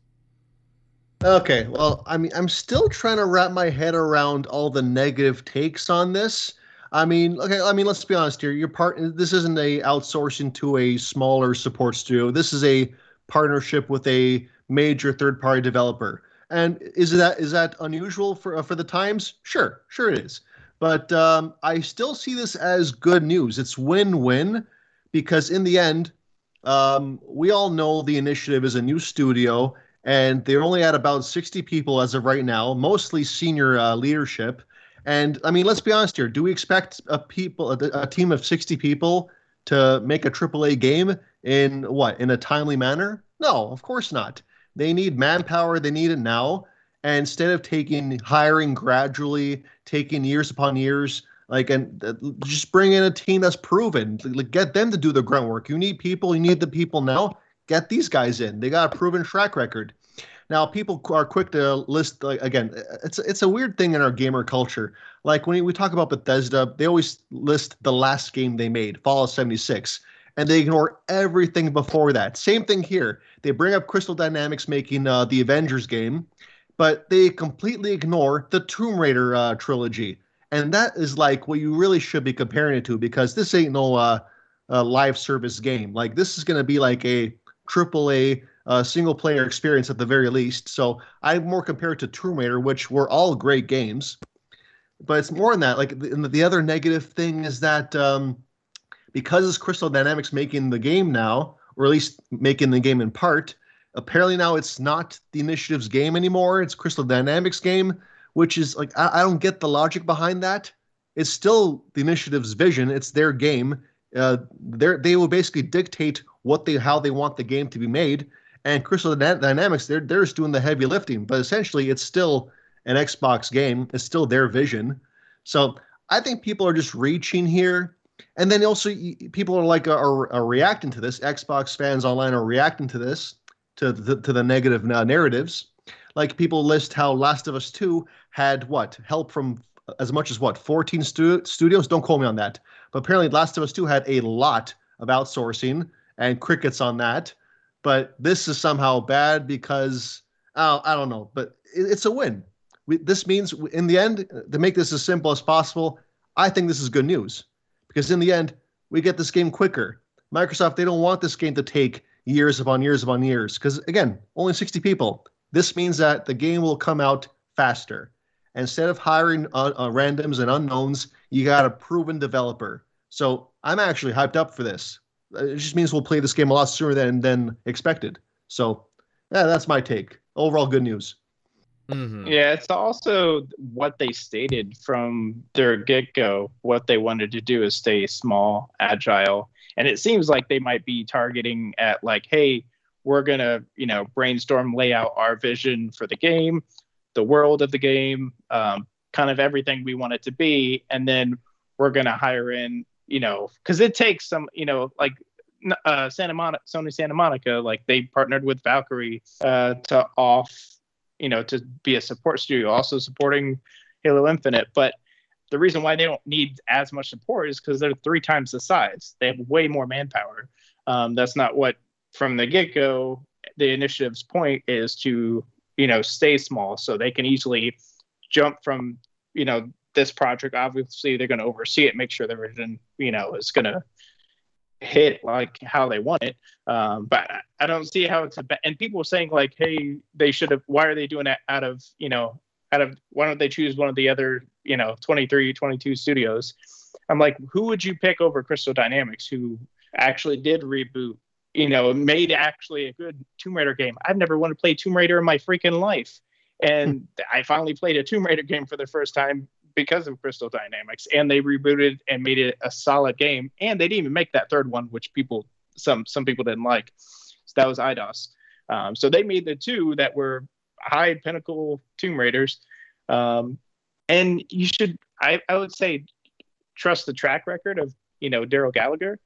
Okay, well, I mean, I'm still trying to wrap my head around all the negative takes on this. I mean, okay, let's be honest here. This isn't a outsourcing to a smaller support studio. This is a partnership with a major third-party developer. And is that unusual for the times? Sure it is. But I still see this as good news. It's win-win because in the end, we all know the Initiative is a new studio and they're only at about 60 people as of right now, mostly senior leadership. And I mean, let's be honest here. Do we expect a team of 60 people to make a AAA game in a timely manner? No, of course not. They need manpower. They need it now. And instead of hiring gradually, taking years upon years, just bring in a team that's proven. Like, get them to do the grunt work. You need people. You need the people now. Get these guys in. They got a proven track record. Now, people are quick to list, like, again, it's a weird thing in our gamer culture. Like when we talk about Bethesda, they always list the last game they made, Fallout 76, and they ignore everything before that. Same thing here. They bring up Crystal Dynamics making the Avengers game, but they completely ignore the Tomb Raider trilogy. And that is like what you really should be comparing it to, because this ain't no live service game. Like, this is going to be like a AAA single player experience at the very least. So I more compare it to Tomb Raider, which were all great games. But it's more than that. Like, the other negative thing is that because it's Crystal Dynamics making the game now, or at least making the game in part, apparently now it's not the Initiative's game anymore. It's Crystal Dynamics' game, which is like, I don't get the logic behind that. It's still the Initiative's vision. It's their game. They will basically dictate how they want the game to be made, and Crystal Dynamics they're just doing the heavy lifting. But essentially, it's still an Xbox game. It's still their vision. So I think people are just reaching here, and then also people are reacting to this. Xbox fans online are reacting to this, to the negative narratives. Like, people list how Last of Us 2 had help from as much as 14 studios. Don't quote me on that. But apparently Last of Us 2 had a lot of outsourcing and crickets on that. But this is somehow bad because, I don't know, but it's a win. This means, in the end, to make this as simple as possible, I think this is good news. Because in the end, we get this game quicker. Microsoft, they don't want this game to take years upon years upon years. Because, again, only 60 people. This means that the game will come out faster. Instead of hiring randoms and unknowns, you got a proven developer. So I'm actually hyped up for this. It just means we'll play this game a lot sooner than expected. So yeah, that's my take. Overall, good news. Yeah, it's also what they stated from their get-go. What they wanted to do is stay small, agile, and it seems like they might be targeting at like, hey, we're gonna, brainstorm, lay out our vision for the game, the world of the game, kind of everything we want it to be, and then we're gonna hire in, because it takes some, like Sony Santa Monica, like they partnered with Valkyrie to be a support studio, also supporting Halo Infinite. But the reason why they don't need as much support is because they're 3 times the size. They have way more manpower. That's not what, from the get-go, the initiative's point is to, stay small so they can easily jump from, this project. Obviously, they're going to oversee it, make sure the vision, is going to hit like how they want it. But I don't see how it's and people were saying like, hey, they should have, why are they doing that out of why don't they choose one of the other 23, 22 studios? I'm like, who would you pick over Crystal Dynamics, who actually did reboot, made actually a good Tomb Raider game? I've never wanted to play Tomb Raider in my freaking life, and I finally played a Tomb Raider game for the first time because of Crystal Dynamics, and they rebooted and made it a solid game. And they didn't even make that third one, which some people didn't like. So that was IDOS. So they made the 2 that were high pinnacle Tomb Raiders. And you should, I would say, trust the track record of, Daryl Gallagher.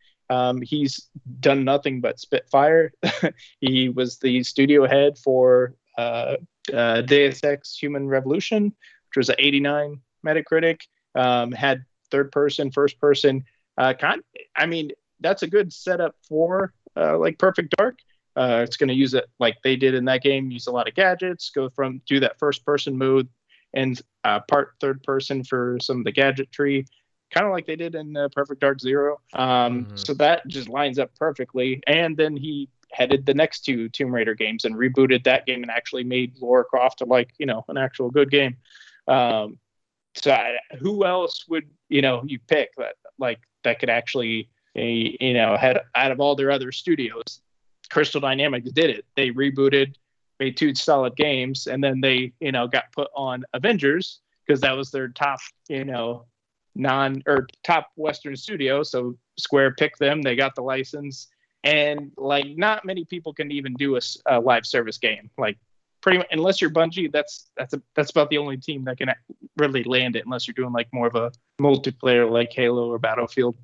He's done nothing but spitfire. He was the studio head for Deus Ex Human Revolution, which was an 89 Metacritic. Had third person, first person. I mean, that's a good setup for like Perfect Dark. It's going to use it like they did in that game. Use a lot of gadgets. Do that first person mode and part third person for some of the gadgetry, kind of like they did in Perfect Dark Zero. So that just lines up perfectly. And then he headed the next 2 Tomb Raider games and rebooted that game and actually made Lara Croft an actual good game. So who else would you pick that could actually had out of all their other studios? Crystal Dynamics did it. They rebooted, made 2 solid games, and then they got put on Avengers because that was their top top Western studio. So Square picked them. They got the license, and like not many people can even do a live service game. Like pretty much, unless you're Bungie, that's about the only team that can really land it, unless you're doing like more of a multiplayer like Halo or Battlefield.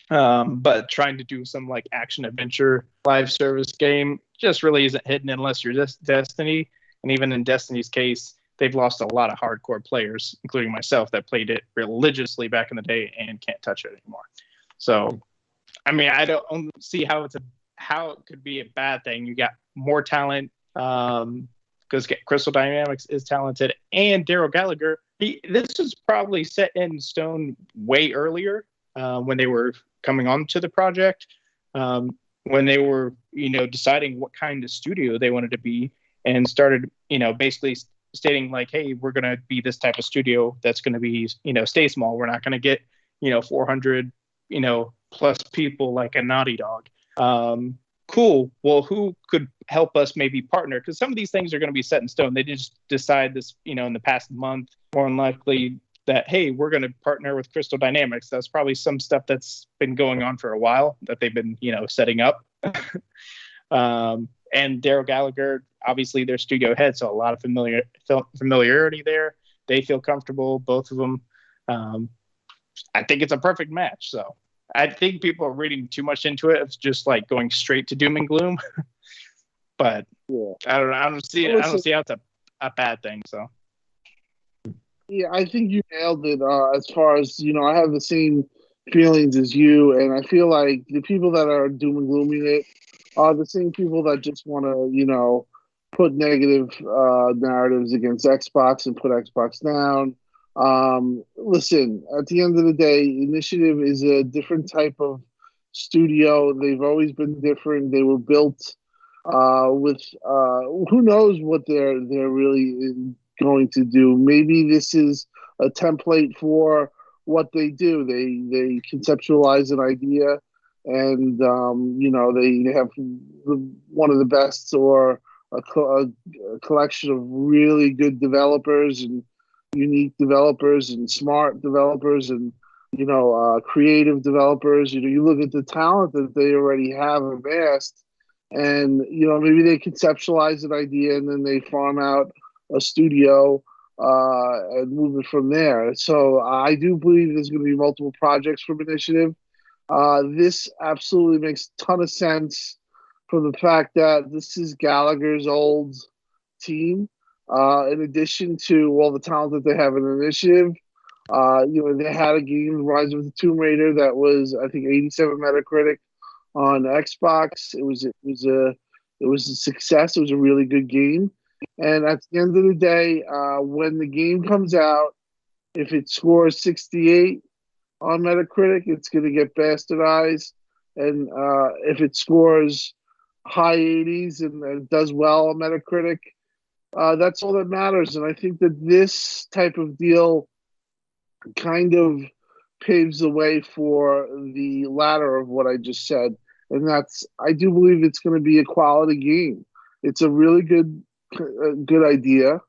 But trying to do some like action adventure live service game just really isn't hidden unless you're just Destiny. And even in Destiny's case, they've lost a lot of hardcore players, including myself, that played it religiously back in the day and can't touch it anymore. So, I mean, I don't see how it could be a bad thing. You got more talent, because Crystal Dynamics is talented, and Daryl Gallagher. This was probably set in stone way earlier when they were coming onto the project, when they were deciding what kind of studio they wanted to be, and started basically stating like, hey, we're going to be this type of studio that's going to be stay small. We're not going to get 400 plus people like a Naughty Dog. Cool. Well, who could help us maybe partner? Because some of these things are going to be set in stone. They just decide this, in the past month, more than likely, that, hey, we're going to partner with Crystal Dynamics. That's probably some stuff that's been going on for a while that they've been, setting up. And Daryl Gallagher, obviously their studio head, so a lot of familiarity there. They feel comfortable, both of them. I think it's a perfect match. So I think people are reading too much into it. It's just like going straight to doom and gloom. But yeah. I don't see how it's a bad thing. So yeah, I think you nailed it. As far as I have the same feelings as you, and I feel like the people that are doom and glooming it are the same people that just want to put negative narratives against Xbox and put Xbox down. Listen, at the end of the day, Initiative is a different type of studio. They've always been different. They were built with who knows what they're really going to do. Maybe this is a template for what they do. They conceptualize an idea, and they have one of the best or a collection of really good developers and unique developers and smart developers and creative developers. You look at the talent that they already have amassed, and maybe they conceptualize an idea and then they farm out a studio and move it from there. So I do believe there's going to be multiple projects from Initiative. This absolutely makes a ton of sense from the fact that this is Gallagher's old team. In addition to all the talent that they have in Initiative, they had a game, Rise of the Tomb Raider, that was, I think, 87 Metacritic on Xbox. It was a success. It was a really good game. And at the end of the day, when the game comes out, if it scores 68 on Metacritic, it's going to get bastardized. And if it scores high 80s and does well on Metacritic, that's all that matters. And I think that this type of deal kind of paves the way for the latter of what I just said. And that's, I do believe it's going to be a quality game. It's a really good idea.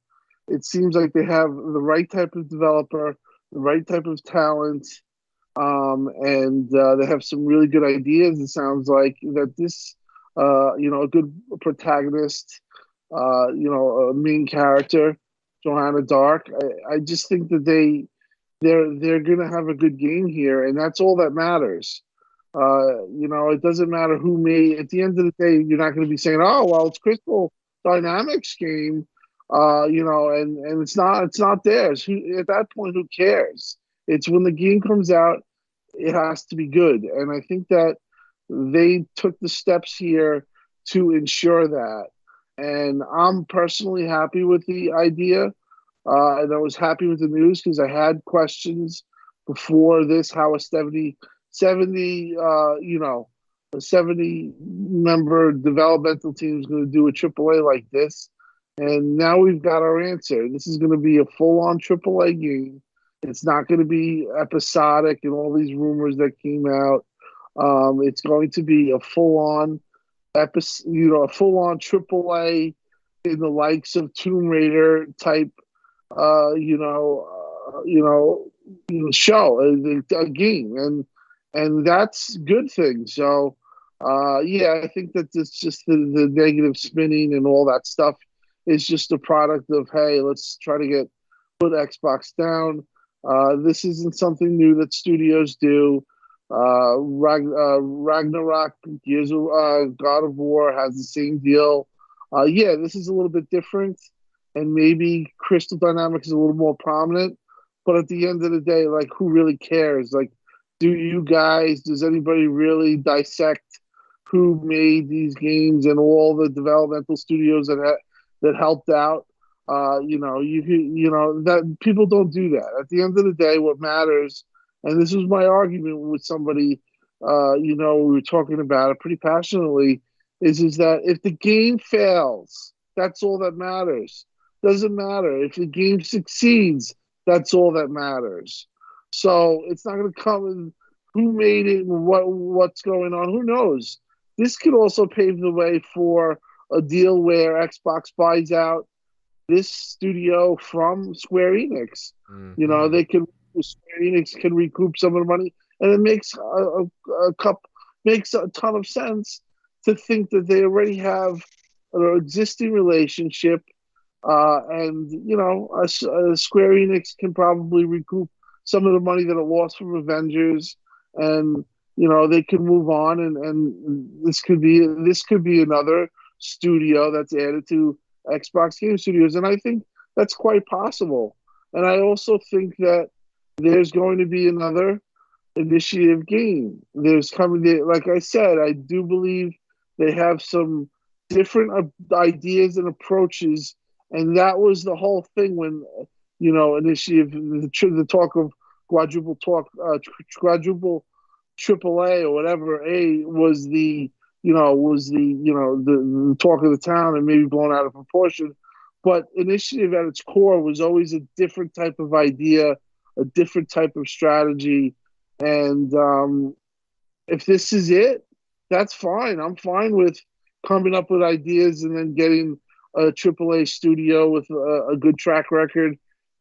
It seems like they have the right type of developer, the right type of talent, and they have some really good ideas. It sounds like that this, a good protagonist, a main character, Johanna Dark. I just think that they're going to have a good game here, and that's all that matters. It doesn't matter who made. At the end of the day, you're not going to be saying, "Oh, well, it's Crystal Dynamics game," and it's not theirs. At that point, who cares? It's when the game comes out, it has to be good, and I think that they took the steps here to ensure that. And I'm personally happy with the idea. And I was happy with the news because I had questions before this how a 70 member developmental team is going to do a AAA like this. And now we've got our answer. This is going to be a full-on AAA game. It's not going to be episodic and all these rumors that came out. It's going to be a full-on a full-on AAA in the likes of Tomb Raider type show, a game, and that's a good thing. So, I think that it's just the negative spinning and all that stuff is just a product of, hey, let's try to put Xbox down. This isn't something new that studios do. Ragnarok, Gears of God of War has the same deal. This is a little bit different, and maybe Crystal Dynamics is a little more prominent. But at the end of the day, like, who really cares? Like, does anybody really dissect who made these games and all the developmental studios that helped out? That people don't do that. At the end of the day, what matters, and this was my argument with somebody, we were talking about it pretty passionately, is that if the game fails, that's all that matters. Doesn't matter. If the game succeeds, that's all that matters. So it's not going to come in who made it and what's going on. Who knows? This could also pave the way for a deal where Xbox buys out this studio from Square Enix. Mm-hmm. Square Enix can recoup some of the money, and it makes makes a ton of sense to think that they already have an existing relationship, and Square Enix can probably recoup some of the money that it lost from Avengers, and they can move on, and this could be another studio that's added to Xbox Game Studios, and I think that's quite possible. And I also think that there's going to be another Initiative game. There's coming, like I said, I do believe they have some different ideas and approaches, and that was the whole thing when Initiative, the talk of quadruple AAA or whatever was the talk of the town and maybe blown out of proportion. But Initiative at its core was always a different type of idea, a different type of strategy. And if this is it, that's fine. I'm fine with coming up with ideas and then getting a AAA studio with a good track record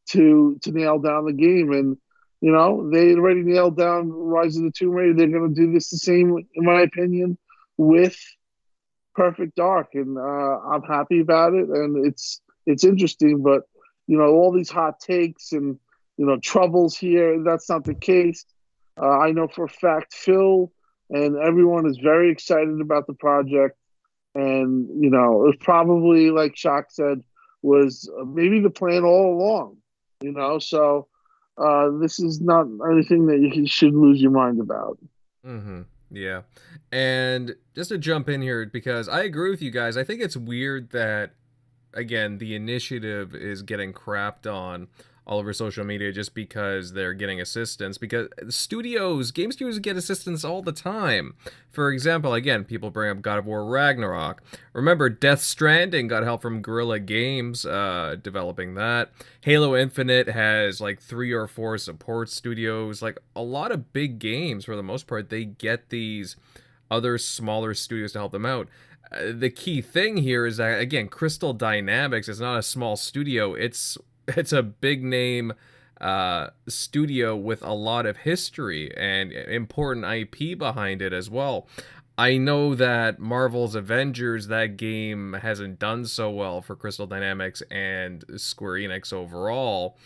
to nail down the game. And they already nailed down Rise of the Tomb Raider. They're going to do this the same, in my opinion, with Perfect Dark, and I'm happy about it. And it's interesting, but all these hot takes and troubles here. That's not the case. I know for a fact Phil and everyone is very excited about the project, and it was probably, like Shock said, was maybe the plan all along. So this is not anything that you should lose your mind about. Mm-hmm. Yeah. And just to jump in here, because I agree with you guys, I think it's weird that, again, the initiative is getting crapped on all over social media just because they're getting assistance, because game studios get assistance all the time. For example, again, people bring up God of War Ragnarok. Remember, Death Stranding got help from Guerrilla Games developing that. Halo Infinite has like 3 or 4 support studios. Like, a lot of big games, for the most part, they get these other smaller studios to help them out. The key thing here is that, again, Crystal Dynamics is not a small studio. It's a big name studio with a lot of history and important IP behind it as well. I know that Marvel's Avengers, that game hasn't done so well for Crystal Dynamics and Square Enix overall,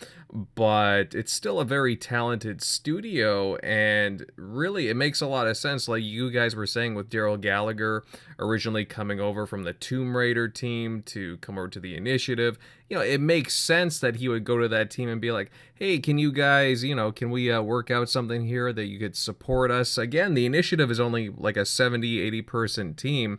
but it's still a very talented studio, and really it makes a lot of sense, like you guys were saying, with Daryl Gallagher originally coming over from the Tomb Raider team to come over to the Initiative. It makes sense that he would go to that team and be like, hey, can you guys, can we work out something here that you could support us? Again, the Initiative is only like a 70, 80 person team.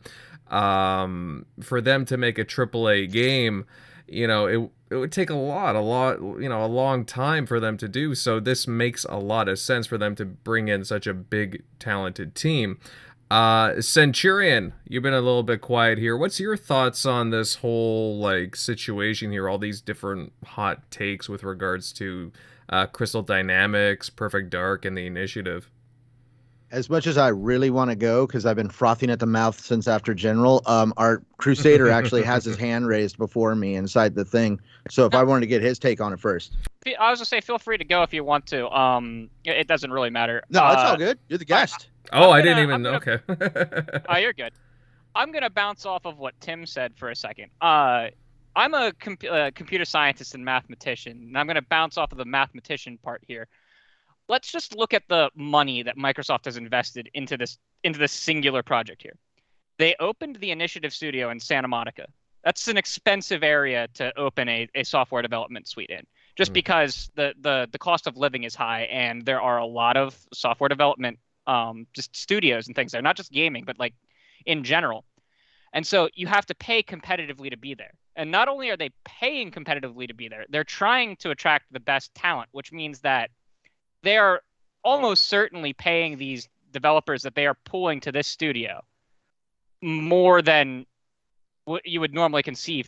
For them to make a AAA game, it would take a long time for them to do. So this makes a lot of sense for them to bring in such a big, talented team. Centurion, you've been a little bit quiet here. What's your thoughts on this whole situation here? All these different hot takes with regards to Crystal Dynamics, Perfect Dark, and the Initiative. As much as I really want to go, because I've been frothing at the mouth since after General, our Crusader actually has his hand raised before me inside the thing. So if I wanted to get his take on it first. I was going to say, feel free to go if you want to. It doesn't really matter. No, it's all good. You're the guest. I didn't even know. Okay. Oh, you're good. I'm going to bounce off of what Tim said for a second. I'm a computer scientist and mathematician, and I'm going to bounce off of the mathematician part here. Let's just look at the money that Microsoft has invested into this singular project here. They opened the Initiative Studio in Santa Monica. That's an expensive area to open a software development suite in, just because the cost of living is high, and there are a lot of software development just studios and things there, not just gaming, but like in general. And so you have to pay competitively to be there. And not only are they paying competitively to be there, they're trying to attract the best talent, which means that they are almost certainly paying these developers that they are pulling to this studio more than what you would normally conceive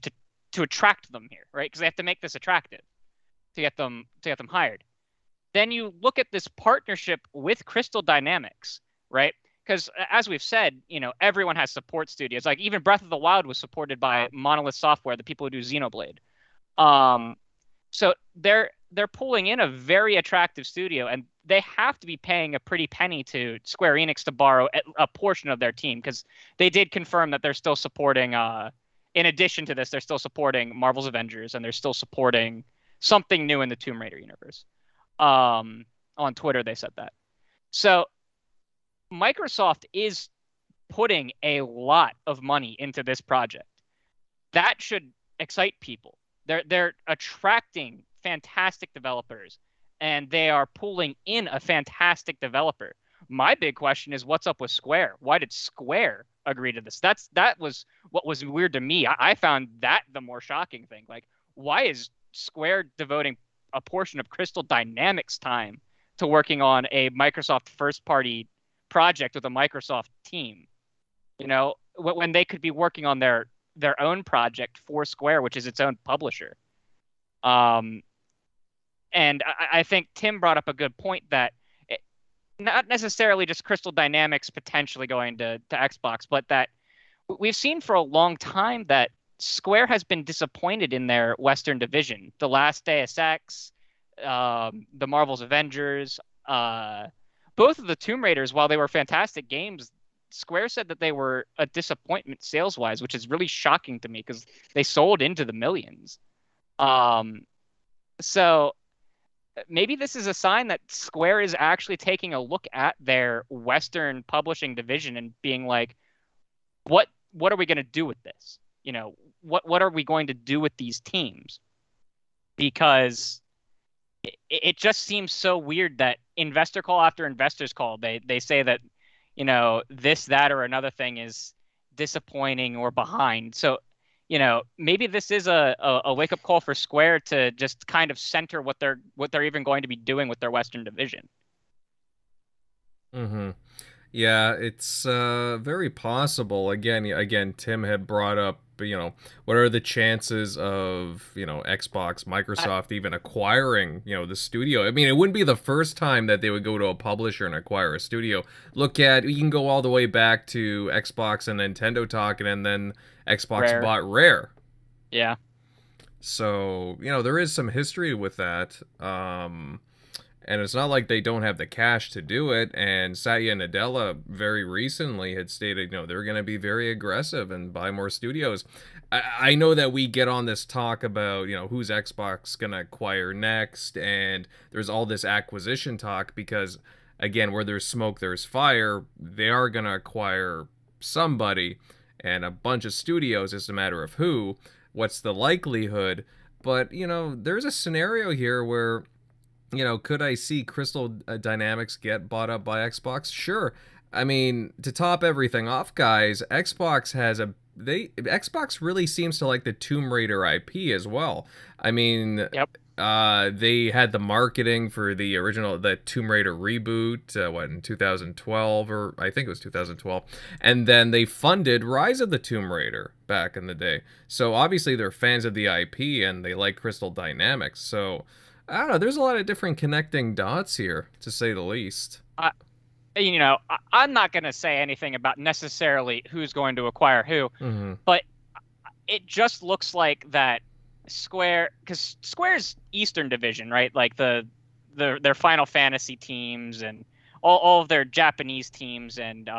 to attract them here, right? Because they have to make this attractive to get them hired. Then you look at this partnership with Crystal Dynamics, right? Because as we've said, everyone has support studios. Like even Breath of the Wild was supported by Monolith Software, the people who do Xenoblade. So they're pulling in a very attractive studio, and they have to be paying a pretty penny to Square Enix to borrow a portion of their team, because they did confirm that they're still supporting, in addition to this, they're still supporting Marvel's Avengers, and they're still supporting something new in the Tomb Raider universe. On Twitter, they said that. So Microsoft is putting a lot of money into this project. That should excite people. They're attracting fantastic developers, and they are pulling in a fantastic developer. My big question is, what's up with Square? Why did Square agree to this? That was what was weird to me. I found that the more shocking thing. Like, why is Square devoting a portion of Crystal Dynamics' time to working on a Microsoft first-party project with a Microsoft team? When they could be working on their own project for Square, which is its own publisher. And I think Tim brought up a good point that not necessarily just Crystal Dynamics potentially going to Xbox, but that we've seen for a long time that Square has been disappointed in their Western division. The last Deus Ex, the Marvel's Avengers, both of the Tomb Raiders, while they were fantastic games, Square said that they were a disappointment sales-wise, which is really shocking to me because they sold into the millions. So maybe this is a sign that Square is actually taking a look at their Western publishing division and being like, what are we going to do with this? You know, what are we going to do with these teams? Because it just seems so weird that investor call after investors call, they say that, you know, this, that, or another thing is disappointing or behind. So, you know, maybe this is a wake up call for Square to just kind of center what they're even going to be doing with their Western division. Mm-hmm. Yeah, it's very possible. Again, Tim had brought up, you know, what are the chances of, you know, Xbox, Microsoft even acquiring, you know, the studio? I mean, it wouldn't be the first time that they would go to a publisher and acquire a studio. You can go all the way back to Xbox and Nintendo talking, and then Xbox bought Rare. Yeah. So, you know, there is some history with that. And it's not like they don't have the cash to do it. And Satya Nadella very recently had stated, you know, they're going to be very aggressive and buy more studios. I know that we get on this talk about, you know, who's Xbox going to acquire next. And there's all this acquisition talk because, again, where there's smoke, there's fire. They are going to acquire somebody and a bunch of studios. It's a matter of who. What's the likelihood? But, you know, there's a scenario here where, you know, could I see Crystal Dynamics get bought up by Xbox? Sure. I mean, to top everything off, guys, Xbox really seems to like the Tomb Raider IP as well. I mean, yep. They had the marketing for the Tomb Raider reboot, in 2012, or I think it was 2012. And then they funded Rise of the Tomb Raider back in the day. So obviously they're fans of the IP and they like Crystal Dynamics. So I don't know. There's a lot of different connecting dots here, to say the least. You know, I'm not going to say anything about necessarily who's going to acquire who, but it just looks like that Square, because Square's Eastern Division, right? Like their Final Fantasy teams and all of their Japanese teams, and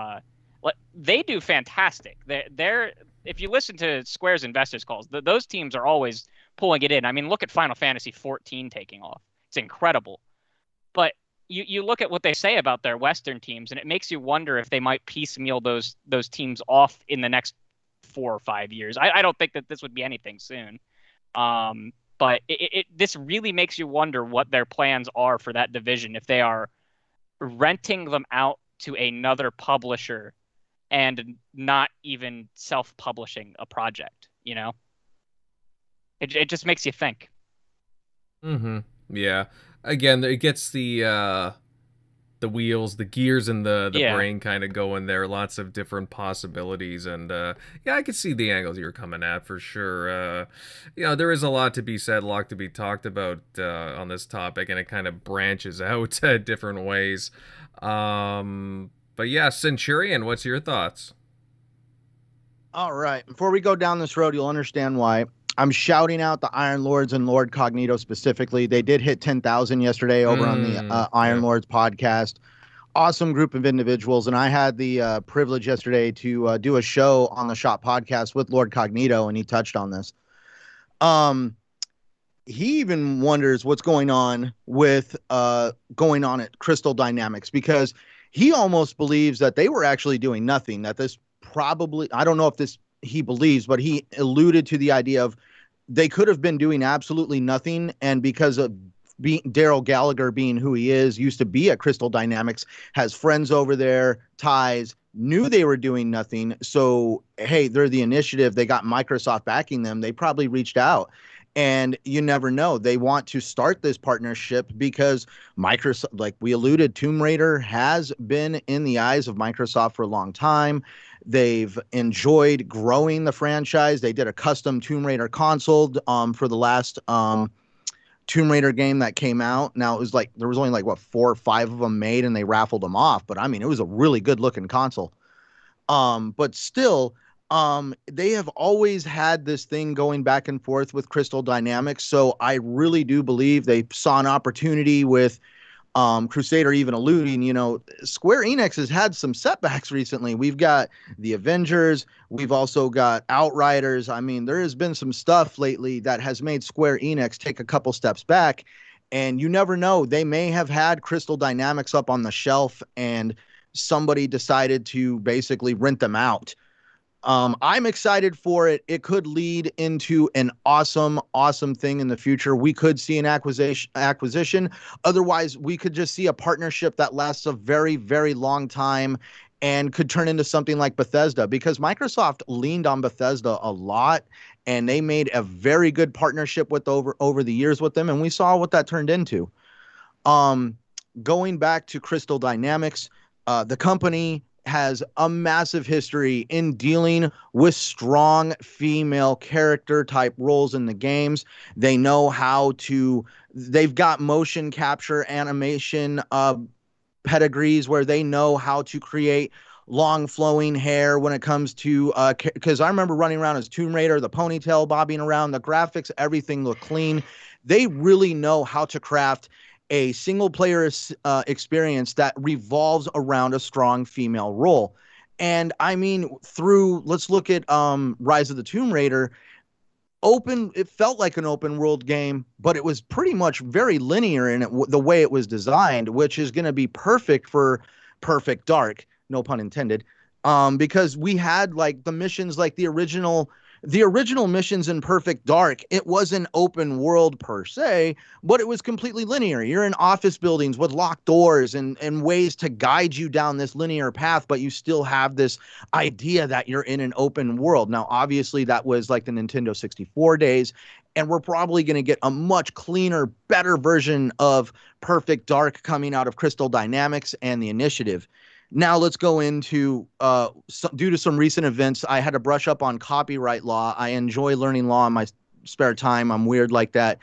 they do fantastic. They're if you listen to Square's investors calls, those teams are always pulling it in. I mean, look at Final Fantasy 14 taking off. It's incredible. But you look at what they say about their Western teams, and it makes you wonder if they might piecemeal those teams off in the next 4 or 5 years. I don't think that this would be anything soon. But this really makes you wonder what their plans are for that division, if they are renting them out to another publisher and not even self-publishing a project, you know? It just makes you think. Yeah. Again, it gets the wheels, the gears, and the brain kind of going there. Lots of different possibilities, and yeah, I could see the angles you're coming at for sure. You know, there is a lot to be said, a lot to be talked about on this topic, and it kind of branches out different ways. But yeah, Centurion, what's your thoughts? All right. Before we go down this road, you'll understand why. I'm shouting out the Iron Lords and Lord Cognito specifically. They did hit 10,000 yesterday over on the Iron Lords podcast. Awesome group of individuals. And I had the privilege yesterday to do a show on the Shop podcast with Lord Cognito, and he touched on this. He even wonders what's going on at Crystal Dynamics, because he almost believes that they were actually doing nothing, that this probably, I don't know if this he believes, but he alluded to the idea of they could have been doing absolutely nothing. And because of Daryl Gallagher being who he is, used to be at Crystal Dynamics, has friends over there, ties, knew they were doing nothing. So, hey, they're the initiative. They got Microsoft backing them. They probably reached out. And you never know. They want to start this partnership because Microsoft, like we alluded, Tomb Raider has been in the eyes of Microsoft for a long time. They've enjoyed growing the franchise. They did a custom Tomb Raider console for the last Tomb Raider game that came out. Now, it was like there was only like, 4 or 5 of them made, and they raffled them off. But, I mean, it was a really good-looking console. But still, They have always had this thing going back and forth with Crystal Dynamics, so I really do believe they saw an opportunity with Crusader even alluding, Square Enix has had some setbacks recently. We've got the Avengers. We've also got Outriders. I mean, there has been some stuff lately that has made Square Enix take a couple steps back. And you never know. They may have had Crystal Dynamics up on the shelf and somebody decided to basically rent them out. I'm excited for it. It could lead into an awesome, awesome thing in the future. We could see an acquisition. Otherwise, we could just see a partnership that lasts a very, very long time and could turn into something like Bethesda, because Microsoft leaned on Bethesda a lot and they made a very good partnership with over the years with them. And we saw what that turned into. Going back to Crystal Dynamics, the company has a massive history in dealing with strong female character type roles in the games. They know how to, they've got motion capture animation pedigrees where they know how to create long flowing hair when it comes to, because I remember running around as Tomb Raider, the ponytail bobbing around, the graphics, everything looked clean. They really know how to craft a single player experience that revolves around a strong female role. And I mean, let's look at Rise of the Tomb Raider. It felt like an open world game, but it was pretty much very linear in the way it was designed, which is going to be perfect for Perfect Dark, no pun intended. Because we had like the missions, like the original missions in Perfect Dark, it wasn't open world per se, but it was completely linear. You're in office buildings with locked doors and ways to guide you down this linear path, but you still have this idea that you're in an open world. Now, obviously, that was like the Nintendo 64 days, and we're probably going to get a much cleaner, better version of Perfect Dark coming out of Crystal Dynamics and the Initiative. Now let's go into, due to some recent events, I had to brush up on copyright law. I enjoy learning law in my spare time. I'm weird like that.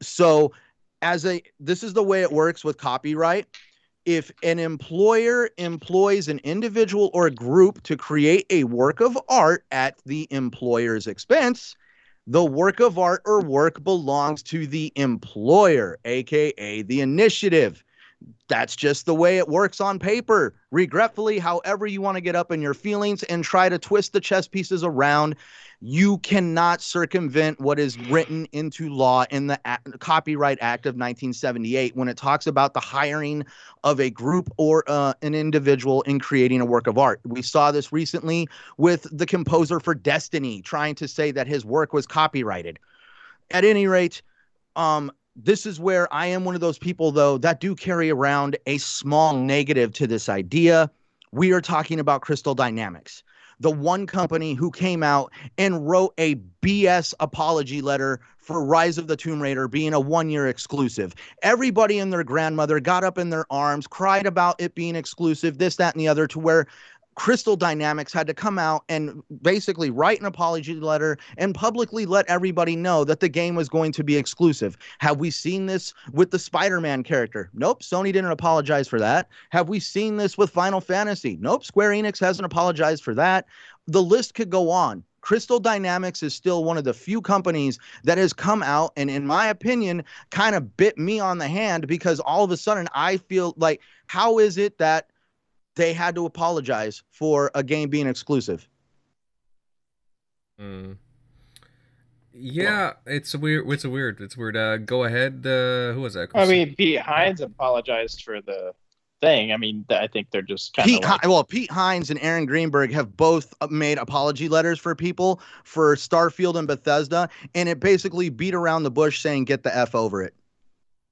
So this is the way it works with copyright. If an employer employs an individual or a group to create a work of art at the employer's expense, the work of art or work belongs to the employer, aka the initiative. That's just the way it works on paper. Regretfully, however you want to get up in your feelings and try to twist the chess pieces around, you cannot circumvent what is written into law in the Copyright Act of 1978 when it talks about the hiring of a group or an individual in creating a work of art. We saw this recently with the composer for Destiny trying to say that his work was copyrighted. At any rate, this is where I am one of those people, though, that do carry around a small negative to this idea. We are talking about Crystal Dynamics, the one company who came out and wrote a BS apology letter for Rise of the Tomb Raider being a one-year exclusive. Everybody and their grandmother got up in their arms, cried about it being exclusive, this, that, and the other, to where Crystal Dynamics had to come out and basically write an apology letter and publicly let everybody know that the game was going to be exclusive. Have we seen this with the Spider-Man character? Nope, Sony didn't apologize for that. Have we seen this with Final Fantasy? Nope, Square Enix hasn't apologized for that. The list could go on. Crystal Dynamics is still one of the few companies that has come out and, in my opinion, kind of bit me on the hand, because all of a sudden I feel like, how is it that they had to apologize for a game being exclusive? Yeah, it's weird. Go ahead. Who was that? I mean, Pete Hines apologized for the thing. I mean, I think they're just kind of Pete Hines and Aaron Greenberg have both made apology letters for people for Starfield and Bethesda, and it basically beat around the bush saying, get the F over it.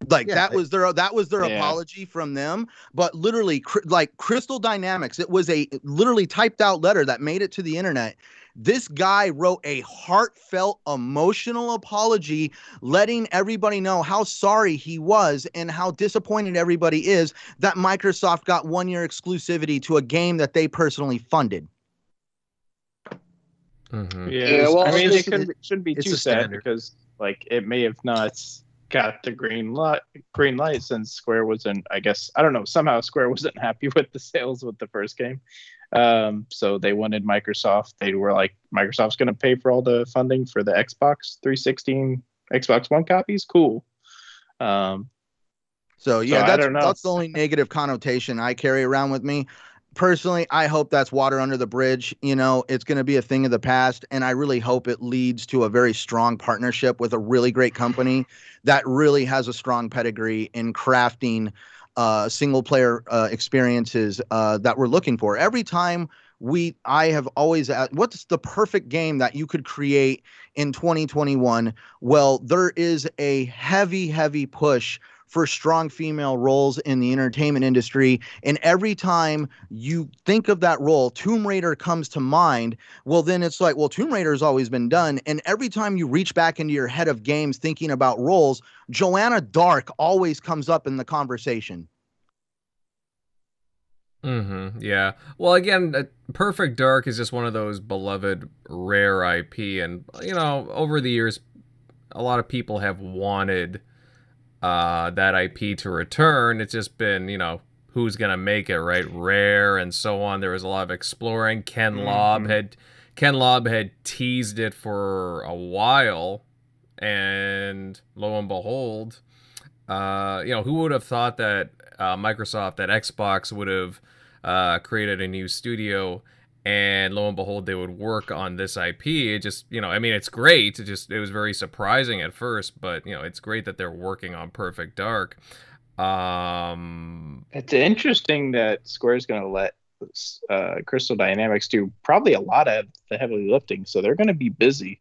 Like, that was their apology from them. But literally, like Crystal Dynamics, it was a literally typed out letter that made it to the internet. This guy wrote a heartfelt, emotional apology, letting everybody know how sorry he was and how disappointed everybody is that Microsoft got 1 year exclusivity to a game that they personally funded. Mm-hmm. Yeah, well, I mean, it shouldn't be too sad, because like it may have not got the green light since Square wasn't, I guess, I don't know, somehow Square wasn't happy with the sales with the first game. So they wanted Microsoft. They were like, Microsoft's going to pay for all the funding for the Xbox 360, Xbox One copies. Cool. So yeah, I don't know. that's the only negative connotation I carry around with me. Personally, I hope that's water under the bridge. You know, it's going to be a thing of the past, and I really hope it leads to a very strong partnership with a really great company that really has a strong pedigree in crafting single player experiences that we're looking for. Every time I have always asked, what's the perfect game that you could create in 2021? Well, there is a heavy push for strong female roles in the entertainment industry. And every time you think of that role, Tomb Raider comes to mind. Well, then it's like, well, Tomb Raider has always been done. And every time you reach back into your head of games thinking about roles, Joanna Dark always comes up in the conversation. Yeah. Well, again, Perfect Dark is just one of those beloved rare IP, and you know, over the years, a lot of people have wanted that IP to return. It's just been, you know, who's gonna make it, right? Rare and so on. There was a lot of exploring. Ken Lobb had teased it for a while, and lo and behold, you know, who would have thought that Microsoft, that Xbox would have created a new studio, and lo and behold, they would work on this IP. It just, you know, I mean, it's great. It was very surprising at first, but you know, it's great that they're working on Perfect Dark. It's interesting that Square's going to let Crystal Dynamics do probably a lot of the heavy lifting, so they're going to be busy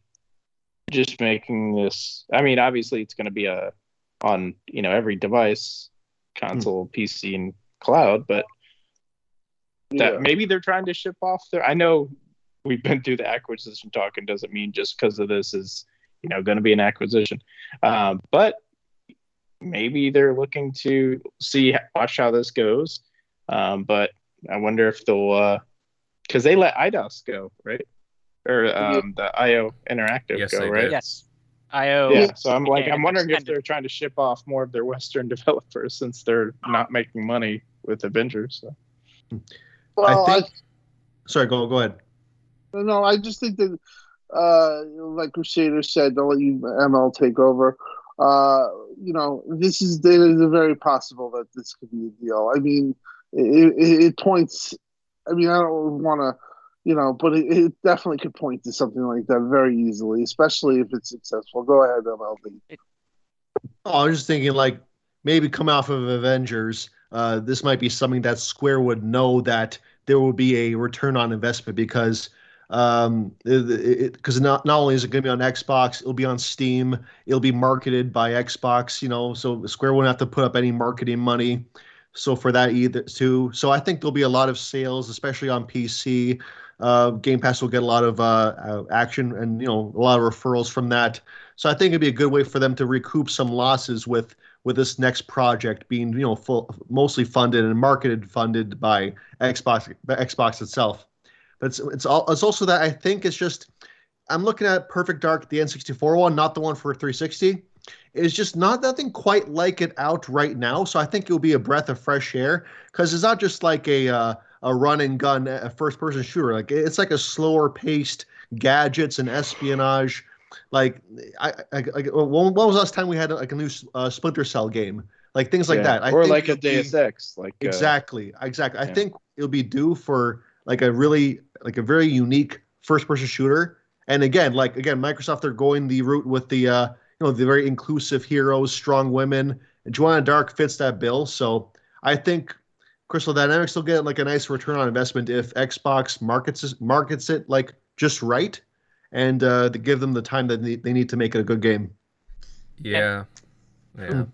just making this. I mean, obviously, it's going to be on, you know, every device, console, PC, and cloud, but that maybe they're trying to ship off their. I know we've been through the acquisition talk, and doesn't mean just because of this is, you know, going to be an acquisition, but maybe they're looking to watch how this goes. But I wonder if they'll, because they let IDOS go, right? Or the IO Interactive go, right? Yes. IO. Yeah. So I'm wondering if they're trying to ship off more of their Western developers since they're not making money with Avengers. So. Well, sorry, go ahead. No, I just think that, like Crusader said, they'll let you ML take over. You know, it is very possible that this could be a deal. I mean, it points. I mean, I don't want to, you know, but it definitely could point to something like that very easily, especially if it's successful. Go ahead, MLB. Oh, I was just thinking, like, maybe come off of Avengers. This might be something that Square would know that there will be a return on investment because not only is it going to be on Xbox, it'll be on Steam, it'll be marketed by Xbox, you know, so Square won't have to put up any marketing money. So for that either too. So I think there'll be a lot of sales, especially on PC. Game Pass will get a lot of action and, you know, a lot of referrals from that. So I think it'd be a good way for them to recoup some losses with this next project being, you know, mostly funded and funded by Xbox itself. But it's also that I think it's just, I'm looking at Perfect Dark, the N64 one, not the one for 360. It's just nothing quite like it out right now. So I think it will be a breath of fresh air because it's not just like a run and gun, a first person shooter. Like it's like a slower paced gadgets and espionage. Like when was the last time we had like a new Splinter Cell game? Like things like that. Or like a Deus Ex. Like exactly. I think it'll be due for like a very unique first person shooter. And again, Microsoft, they're going the route with the the very inclusive heroes, strong women. And Joanna Dark fits that bill. So I think Crystal Dynamics will get like a nice return on investment if Xbox markets it like just right, and to give them the time that they need to make it a good game. Yeah.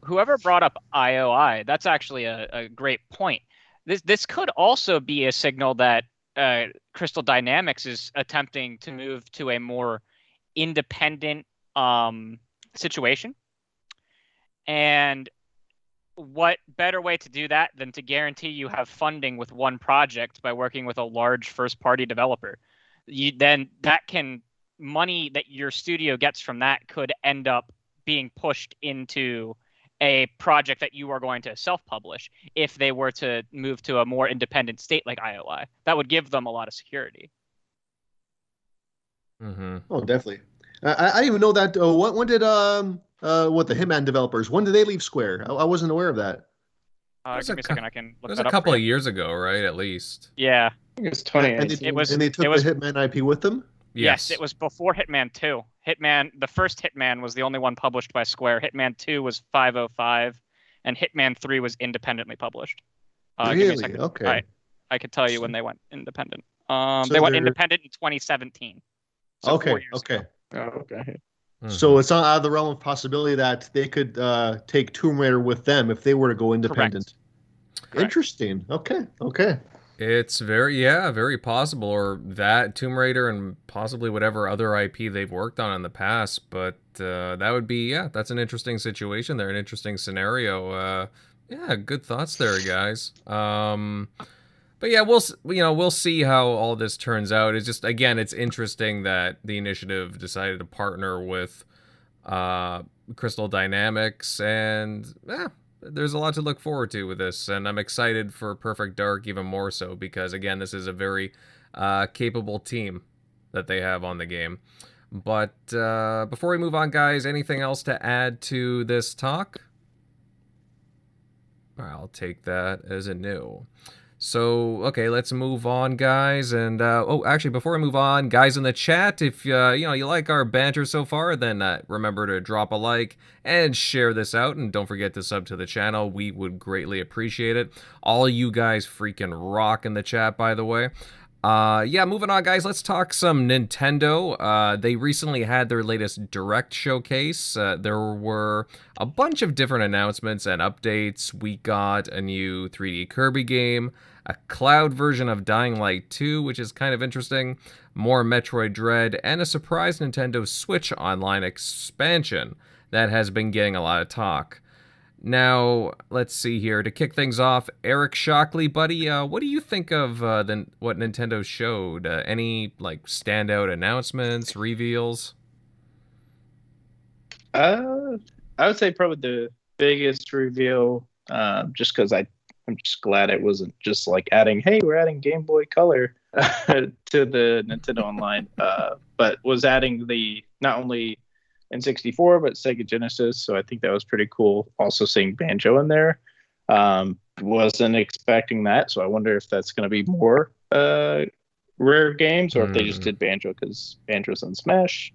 Whoever brought up IOI, that's actually a great point. This could also be a signal that Crystal Dynamics is attempting to move to a more independent situation. And what better way to do that than to guarantee you have funding with one project by working with a large first-party developer? Then money that your studio gets from that could end up being pushed into a project that you are going to self-publish if they were to move to a more independent state like IOI. That would give them a lot of security. Mm-hmm. Oh, definitely. I didn't even know that. When did the Hitman developers? When did they leave Square? I wasn't aware of that. Give me a second. I can look It was that a up couple for of you. years ago, right? At least. Yeah. I think it was 2018. And they took the Hitman IP with them? Yes, it was before Hitman 2. The first Hitman was the only one published by Square. Hitman 2 was 505, and Hitman 3 was independently published. Give me a Really? second. Okay. I could tell you when they went independent. So they went independent in 2017. So 4 years Okay. ago. Oh, okay. Mhm. So it's not out of the realm of possibility that they could take Tomb Raider with them if they were to go independent. Correct. Interesting. Okay. It's very possible, or that Tomb Raider and possibly whatever other IP they've worked on in the past. But that would be, that's an interesting situation there, an interesting scenario. Good thoughts there, guys. But yeah, we'll see how all this turns out. It's just, again, it's interesting that the initiative decided to partner with Crystal Dynamics, and there's a lot to look forward to with this, and I'm excited for Perfect Dark even more so because, again, this is a very capable team that they have on the game. But before we move on, guys, anything else to add to this talk? I'll take that as a no. So, okay, let's move on, guys. And, actually, before we move on, guys in the chat, if, you like our banter so far, then remember to drop a like and share this out. And don't forget to sub to the channel. We would greatly appreciate it. All you guys freaking rock in the chat, by the way. Moving on, guys, let's talk some Nintendo. They recently had their latest Direct showcase. There were a bunch of different announcements and updates. We got a new 3D Kirby game, a cloud version of Dying Light 2, which is kind of interesting, more Metroid Dread, and a surprise Nintendo Switch Online expansion that has been getting a lot of talk. Now, let's see here. To kick things off, Eric Shockley, buddy, what do you think of what Nintendo showed? Any standout announcements, reveals? I would say probably the biggest reveal, just because I'm just glad it wasn't just we're adding Game Boy Color to the Nintendo Online, but was adding not only N64 but Sega Genesis. So I think that was pretty cool. Also seeing Banjo in there, wasn't expecting that. So I wonder if that's going to be more rare games or if they just did Banjo because Banjo's on Smash.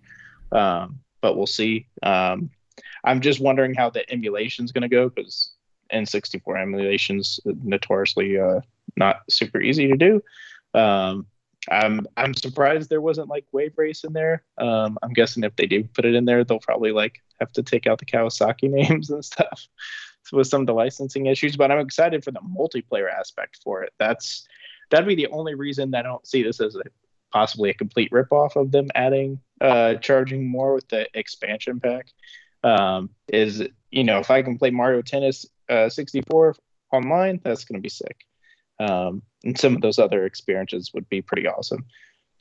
But we'll see. I'm just wondering how the emulation is going to go because N64 emulations notoriously not super easy to do. I'm surprised there wasn't Wave Race in there. I'm guessing if they do put it in there, they'll probably have to take out the Kawasaki names and stuff with some of the licensing issues. But I'm excited for the multiplayer aspect for it. That'd be the only reason that I don't see this as possibly a complete ripoff of them adding charging more with the expansion pack. Is if I can play Mario Tennis 64 online, that's going to be sick. And some of those other experiences would be pretty awesome.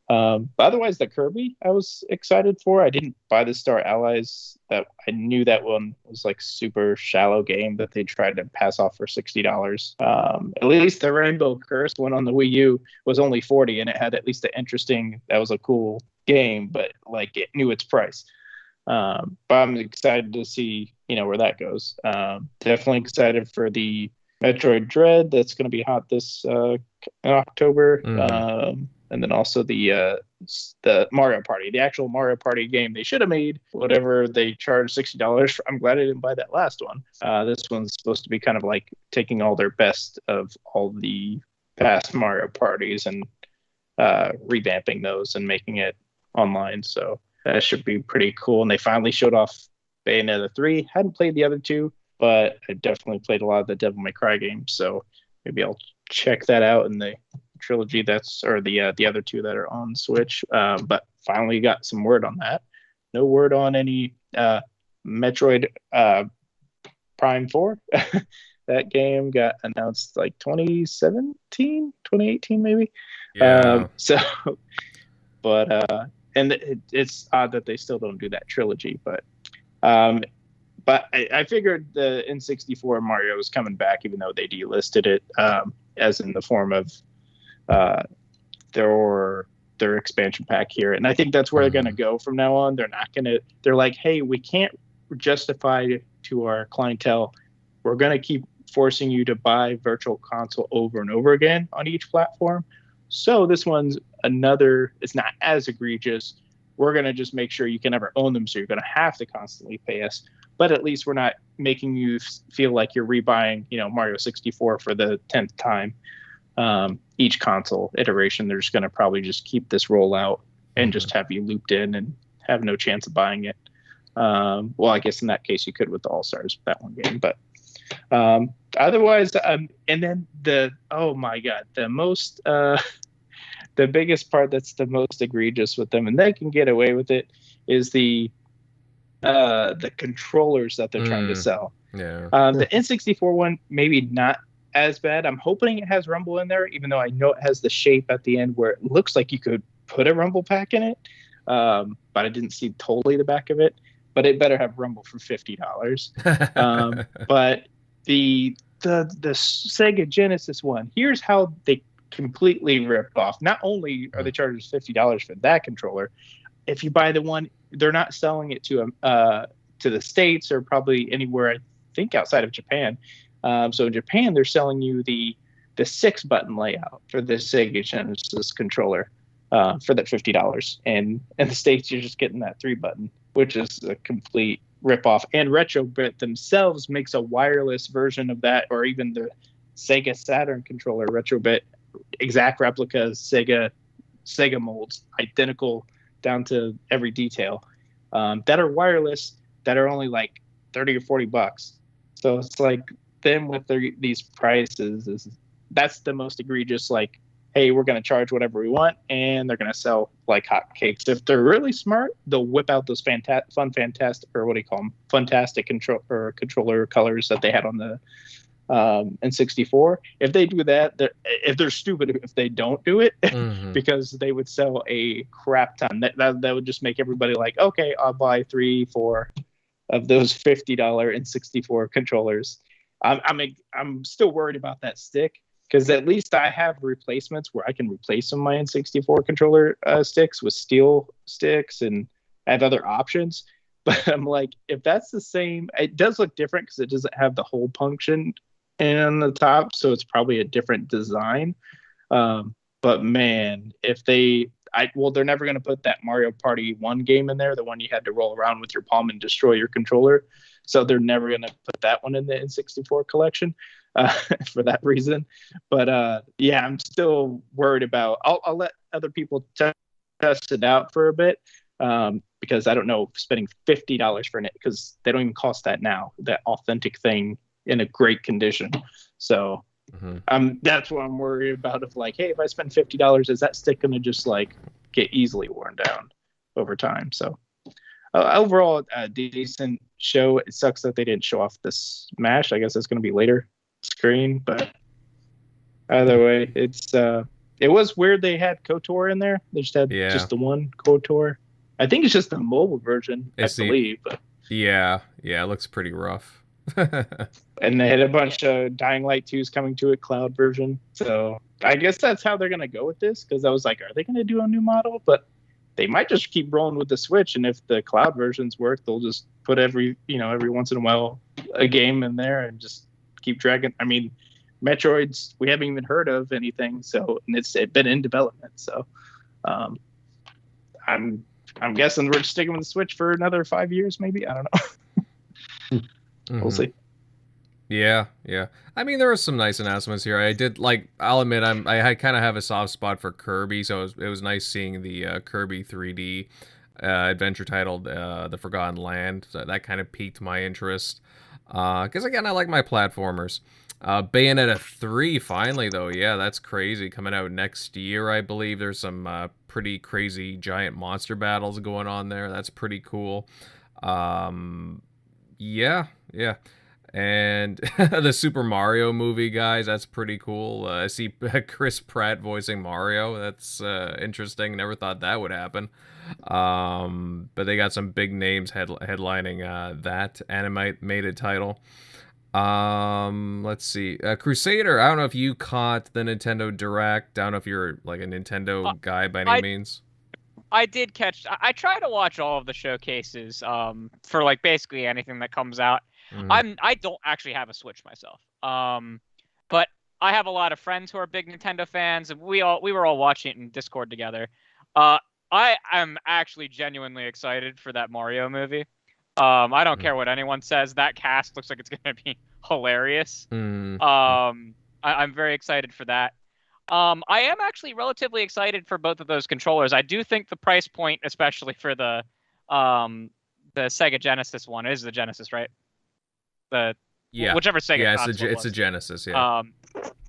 But otherwise, the Kirby I was excited for. I didn't buy the Star Allies. That I knew that one was super shallow game that they tried to pass off for $60. At least the Rainbow Curse one on the Wii U was only $40, and it had at least that was a cool game, but it knew its price. But I'm excited to see where that goes. Definitely excited for the Metroid Dread that's going to be hot this in October, and then also the Mario Party, the actual Mario Party game they should have made. Whatever they charged $60 for, I'm glad I didn't buy that last one. This one's supposed to be kind of taking all their best of all the past Mario parties and revamping those and making it online. So that should be pretty cool. And they finally showed off Bayonetta 3. Hadn't played the other two, but I definitely played a lot of the Devil May Cry games, so maybe I'll check that out in the trilogy the other two that are on Switch. But finally got some word on that. No word on any Metroid Prime 4. That game got announced 2017, 2018 maybe. Yeah. But and it's odd that they still don't do that trilogy, but But I figured the N64 Mario was coming back, even though they delisted it as in the form of their expansion pack here. And I think that's where they're going to go from now on. They're not going to, they're like, hey, we can't justify to our clientele. We're going to keep forcing you to buy Virtual Console over and over again on each platform. So this one's it's not as egregious. We're going to just make sure you can never own them. So you're going to have to constantly pay us. But at least we're not making you feel like you're rebuying, Mario 64 for the 10th time. Each console iteration, they're just going to probably just keep this rollout and just have you looped in and have no chance of buying it. Well, I guess in that case you could with the All-Stars, that one game. But otherwise, and then oh my God, the most, the biggest part that's the most egregious with them, and they can get away with it, is the controllers that they're trying to sell. Yeah. The N64 one, maybe not as bad. I'm hoping it has rumble in there, even though I know it has the shape at the end where it looks like you could put a rumble pack in it. But I didn't see totally the back of it. But it better have rumble for $50. But the Sega Genesis one, here's how they completely rip off. Not only are they charging $50 for that controller, if you buy the one, they're not selling it to the States or probably anywhere, I think, outside of Japan. So in Japan, they're selling you the 6-button layout for the Sega Genesis controller for that $50. And in the States, you're just getting that 3-button, which is a complete ripoff. And Retrobit themselves makes a wireless version of that, or even the Sega Saturn controller, Retrobit, exact replicas, Sega molds, identical down to every detail, that are wireless, that are only like $30 or $40. So it's like them with these prices that's the most egregious. Like, hey, we're going to charge whatever we want, and they're going to sell like hotcakes. If they're really smart, they'll whip out those fantastic controller colors that they had on the N64. If they do that, if they're stupid, if they don't do it, because they would sell a crap ton. That would just make everybody like, okay, I'll buy 3-4 of those $50 N64 controllers. I'm still worried about that stick, because at least I have replacements where I can replace some of my N64 controller sticks with steel sticks, and I have other options. But I'm like, if that's the same, it does look different because it doesn't have the hole punction in the top, so it's probably a different design. But man, they're never going to put that Mario Party 1 game in there, the one you had to roll around with your palm and destroy your controller. So they're never going to put that one in the N64 collection for that reason. But yeah, I'm still worried about. I'll let other people test it out for a bit, because I don't know spending $50 for it, because they don't even cost that now. That authentic thing in a great condition. So that's what I'm worried about. Of like, hey, if I spend $50, is that stick going to just like get easily worn down over time? So overall, a decent show. It sucks that they didn't show off the Smash. I guess it's going to be later screen, but either way, it was weird they had KOTOR in there. They just had just the one KOTOR. I think it's just the mobile version, I believe. But yeah, it looks pretty rough. And they had a bunch of Dying Light 2s coming to it, cloud version. So I guess that's how they're going to go with this, because I was like, are they going to do a new model? But they might just keep rolling with the Switch, and if the cloud versions work, they'll just put every once in a while a game in there and just keep dragging. I mean, Metroids, we haven't even heard of anything, so, and it's been in development. So I'm guessing we're sticking with the Switch for another 5 years, maybe. I don't know. We'll see. Yeah. I mean, there were some nice announcements here. I'll admit, I kind of have a soft spot for Kirby, so it was nice seeing the Kirby 3D adventure titled The Forgotten Land. So that kind of piqued my interest. Because again, I like my platformers. Bayonetta 3 finally, though. Yeah, that's crazy. Coming out next year, I believe. There's some pretty crazy giant monster battles going on there. That's pretty cool. Yeah. And the Super Mario movie, guys, that's pretty cool. I see Chris Pratt voicing Mario. That's interesting. Never thought that would happen. But they got some big names headlining that animated title. Let's see. Crusader, I don't know if you caught the Nintendo Direct. I don't know if you're like a Nintendo guy by any means. I did catch. I try to watch all of the showcases for like basically anything that comes out. I don't actually have a Switch myself. But I have a lot of friends who are big Nintendo fans, and we were all watching it in Discord together. I am actually genuinely excited for that Mario movie. I don't care what anyone says. That cast looks like it's going to be hilarious. I'm very excited for that. I am actually relatively excited for both of those controllers. I do think the price point, especially for the Sega Genesis one, is the Genesis, right? Whichever Sega console it's a Genesis. Yeah.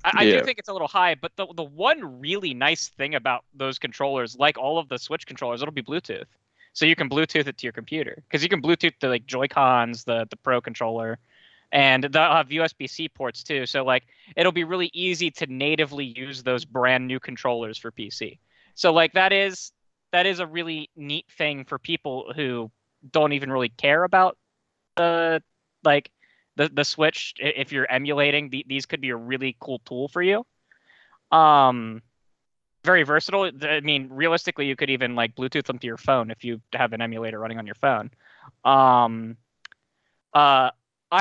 I do think it's a little high, but the one really nice thing about those controllers, like all of the Switch controllers, it'll be Bluetooth. So you can Bluetooth it to your computer, because you can Bluetooth the like Joy-Cons, the Pro controller, and they'll have USB-C ports too. So like it'll be really easy to natively use those brand new controllers for PC. So like that is a really neat thing for people who don't even really care about the Switch. If you're emulating, these could be a really cool tool for you. Very versatile. I mean, realistically, you could even like Bluetooth them to your phone if you have an emulator running on your phone. I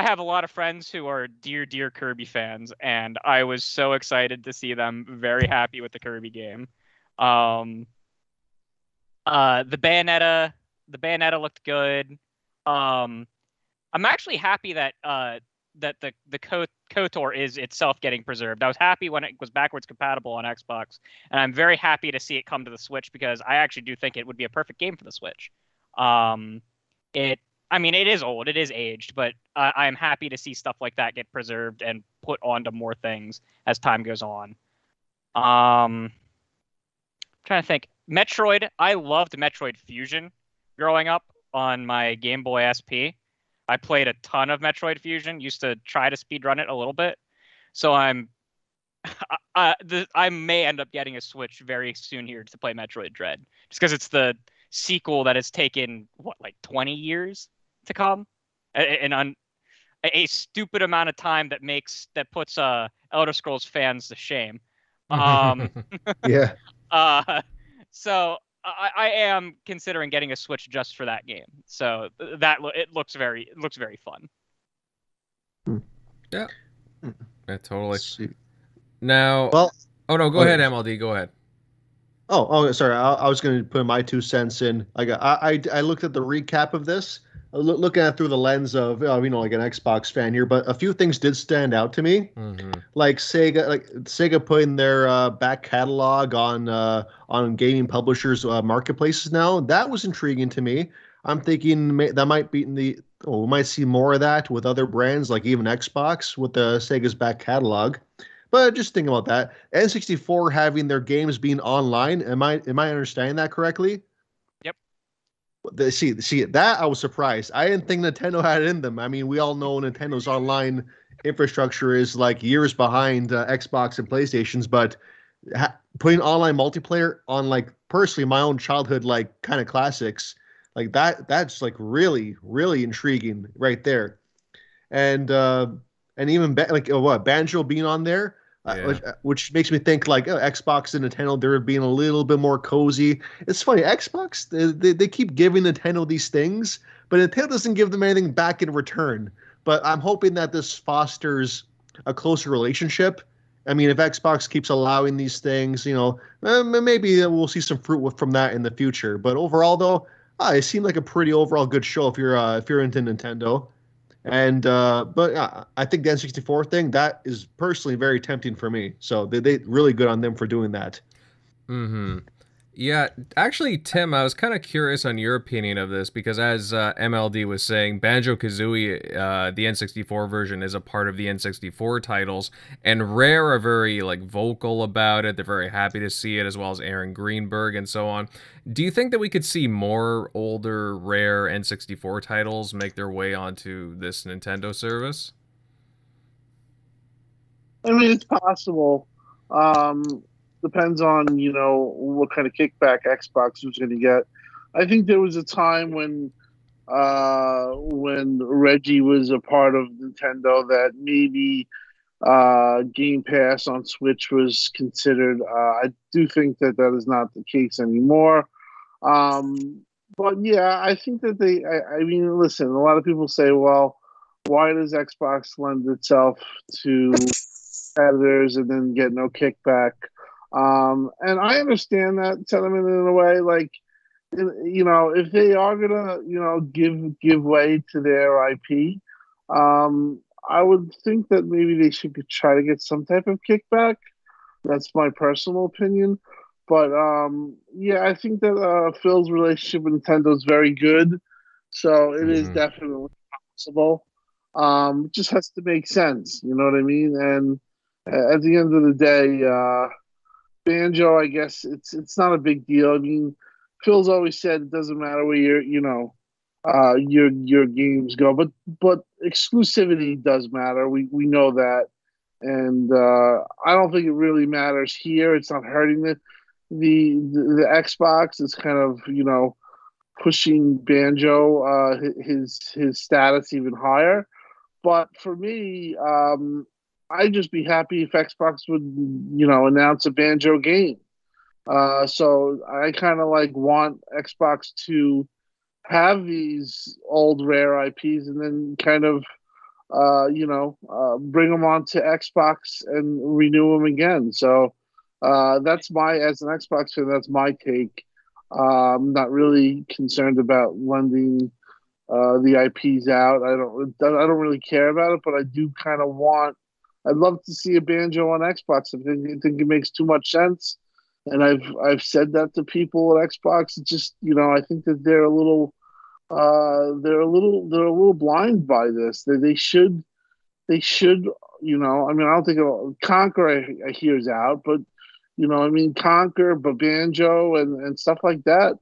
have a lot of friends who are dear Kirby fans, and I was so excited to see them very happy with the Kirby game. The Bayonetta looked good. I'm actually happy that the KOTOR is itself getting preserved. I was happy when it was backwards compatible on Xbox, and I'm very happy to see it come to the Switch, because I actually do think it would be a perfect game for the Switch. It is old, it is aged, but I am happy to see stuff like that get preserved and put onto more things as time goes on. Trying to think. Metroid, I loved Metroid Fusion growing up on my Game Boy SP. I played a ton of Metroid Fusion, used to try to speedrun it a little bit. So I may end up getting a Switch very soon here to play Metroid Dread, just because it's the sequel that has taken, 20 years to come? And a stupid amount of time that puts Elder Scrolls fans to shame. Yeah. So I am considering getting a Switch just for that game. So it looks very fun. Yeah. Yeah, totally. Now, oh no, go ahead, MLD. Go ahead. Oh, sorry. I was going to put my 2 cents in. I looked at the recap of this, looking at it through the lens of like an Xbox fan here, but a few things did stand out to me. Like Sega putting their back catalog on gaming publishers' marketplaces now. That was intriguing to me. I'm thinking that might be we might see more of that with other brands, like even Xbox with the Sega's back catalog. But just think about that. N64 having their games being online. Am I understanding that correctly? Yep. See that I was surprised. I didn't think Nintendo had it in them. I mean, we all know Nintendo's online infrastructure is like years behind Xbox and PlayStation's, but putting online multiplayer on like personally my own childhood like kind of classics like that's like really intriguing right there. And even Banjo being on there, which makes me think like Xbox and Nintendo, they're being a little bit more cozy. It's funny, Xbox, they keep giving Nintendo these things, but Nintendo doesn't give them anything back in return. But I'm hoping that this fosters a closer relationship. I mean, if Xbox keeps allowing these things, maybe we'll see some fruit from that in the future. But overall, though, it seemed like a pretty overall good show if you're into Nintendo. And but I think the N64 thing, that is personally very tempting for me. So they really good on them for doing that. Yeah, actually, Tim, I was kind of curious on your opinion of this, because as MLD was saying, Banjo-Kazooie, the N64 version, is a part of the N64 titles, and Rare are very vocal about it. They're very happy to see it, as well as Aaron Greenberg and so on. Do you think that we could see more older Rare N64 titles make their way onto this Nintendo service? I mean, it's possible. Depends on what kind of kickback Xbox was going to get. I think there was a time when Reggie was a part of Nintendo that maybe Game Pass on Switch was considered. I do think that that is not the case anymore. But yeah, I think that I mean, listen, a lot of people say, well, why does Xbox lend itself to competitors and then get no kickback? And I understand that sentiment in a way. Like, if they are gonna, give way to their IP, I would think that maybe they should try to get some type of kickback. That's my personal opinion. But yeah, I think that Phil's relationship with Nintendo is very good. So it is definitely possible. It just has to make sense. You know what I mean? And at the end of the day, Banjo, I guess it's not a big deal. I mean, Phil's always said it doesn't matter where your games go, but exclusivity does matter. We know that, and I don't think it really matters here. It's not hurting the Xbox. It's kind of pushing Banjo his status even higher. But for me, I'd just be happy if Xbox would announce a Banjo game. So I kind of like want Xbox to have these old rare IPs and then kind of bring them onto Xbox and renew them again. So that's as an Xbox fan, that's my take. I'm not really concerned about lending the IPs out. I don't really care about it, but I do kind of want. I'd love to see a Banjo on Xbox. I think it makes too much sense, and I've said that to people at Xbox. It's just I think that they're a little blind by this. They should I mean, I don't think Conquer I hear is out, but I mean, Conquer, but Banjo and stuff like that.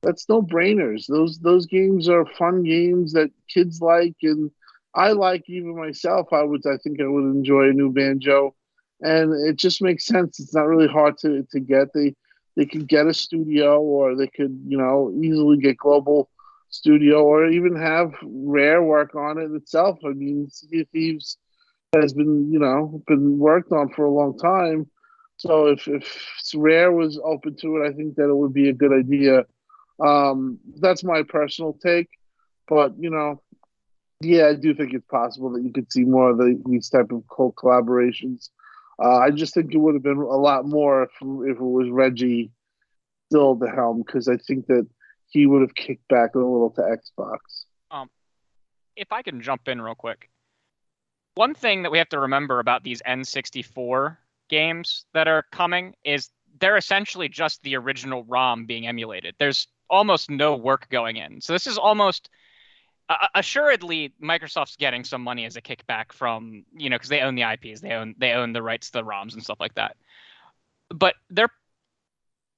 That's no brainers. Those games are fun games that kids like, and I like even myself. I think I would enjoy a new Banjo, and it just makes sense. It's not really hard to get. They could get a studio, or they could easily get Global Studio, or even have Rare work on it itself. I mean, Sea of Thieves has been been worked on for a long time. So if Rare was open to it, I think that it would be a good idea. That's my personal take, but yeah, I do think it's possible that you could see more of these type of collaborations. I just think it would have been a lot more if it was Reggie still at the helm, because I think that he would have kicked back a little to Xbox. If I can jump in real quick, one thing that we have to remember about these N64 games that are coming is they're essentially just the original ROM being emulated. There's almost no work going in. So this is almost assuredly Microsoft's getting some money as a kickback from, because they own the IPs, they own the rights to the ROMs and stuff like that. But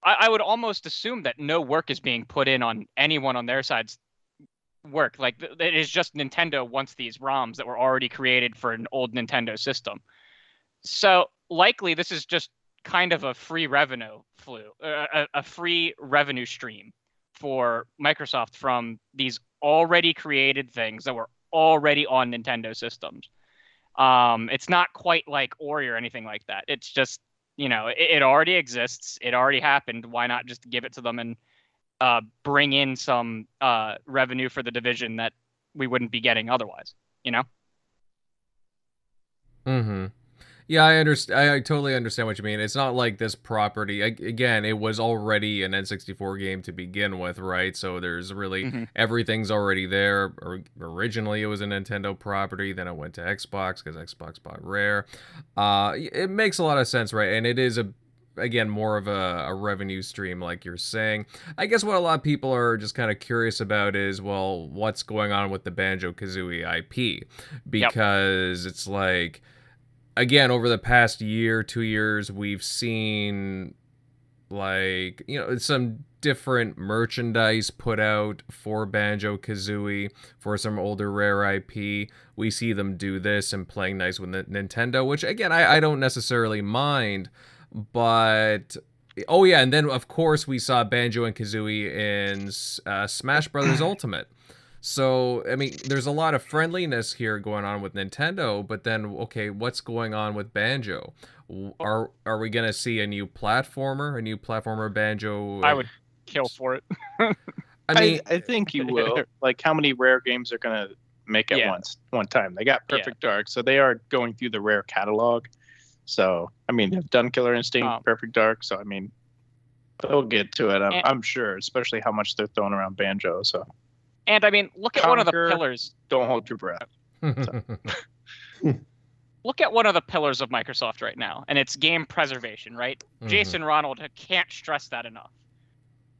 I would almost assume that no work is being put in on anyone on their side's work. Like, it is just Nintendo wants these ROMs that were already created for an old Nintendo system. So likely this is just kind of a free revenue a free revenue stream for Microsoft from these already created things that were already on Nintendo systems. It's not quite like Ori or anything like that. It's just, it already exists. It already happened. Why not just give it to them and bring in some revenue for the division that we wouldn't be getting otherwise, Mm-hmm. Yeah, I understand. I totally understand what you mean. It's not like this property. Again, it was already an N64 game to begin with, right? So there's really everything's already there. Originally, it was a Nintendo property. Then it went to Xbox because Xbox bought Rare. It makes a lot of sense, right? And it is again, more of a revenue stream, like you're saying. I guess what a lot of people are just kind of curious about is, well, what's going on with the Banjo-Kazooie IP? Because it's like, again, over the past year, 2 years, we've seen like, some different merchandise put out for Banjo-Kazooie, for some older Rare IP. We see them do this and playing nice with Nintendo, which, again, I don't necessarily mind, but... Oh, yeah, and then, of course, we saw Banjo and Kazooie in Smash Brothers Ultimate. So, I mean, there's a lot of friendliness here going on with Nintendo, but then, okay, what's going on with Banjo? Are we going to see a new platformer Banjo? I would kill for it. I think you will. Like, how many Rare games are going to make at one time? They got Perfect Dark, so they are going through the Rare catalog. So, I mean, they've done Killer Instinct, Perfect Dark, so, I mean, they'll get to it, I'm sure, especially how much they're throwing around Banjo, so... And I mean, look at one of the pillars. Don't hold your breath. Look at one of the pillars of Microsoft right now, and it's game preservation, right? Mm-hmm. Jason Ronald can't stress that enough.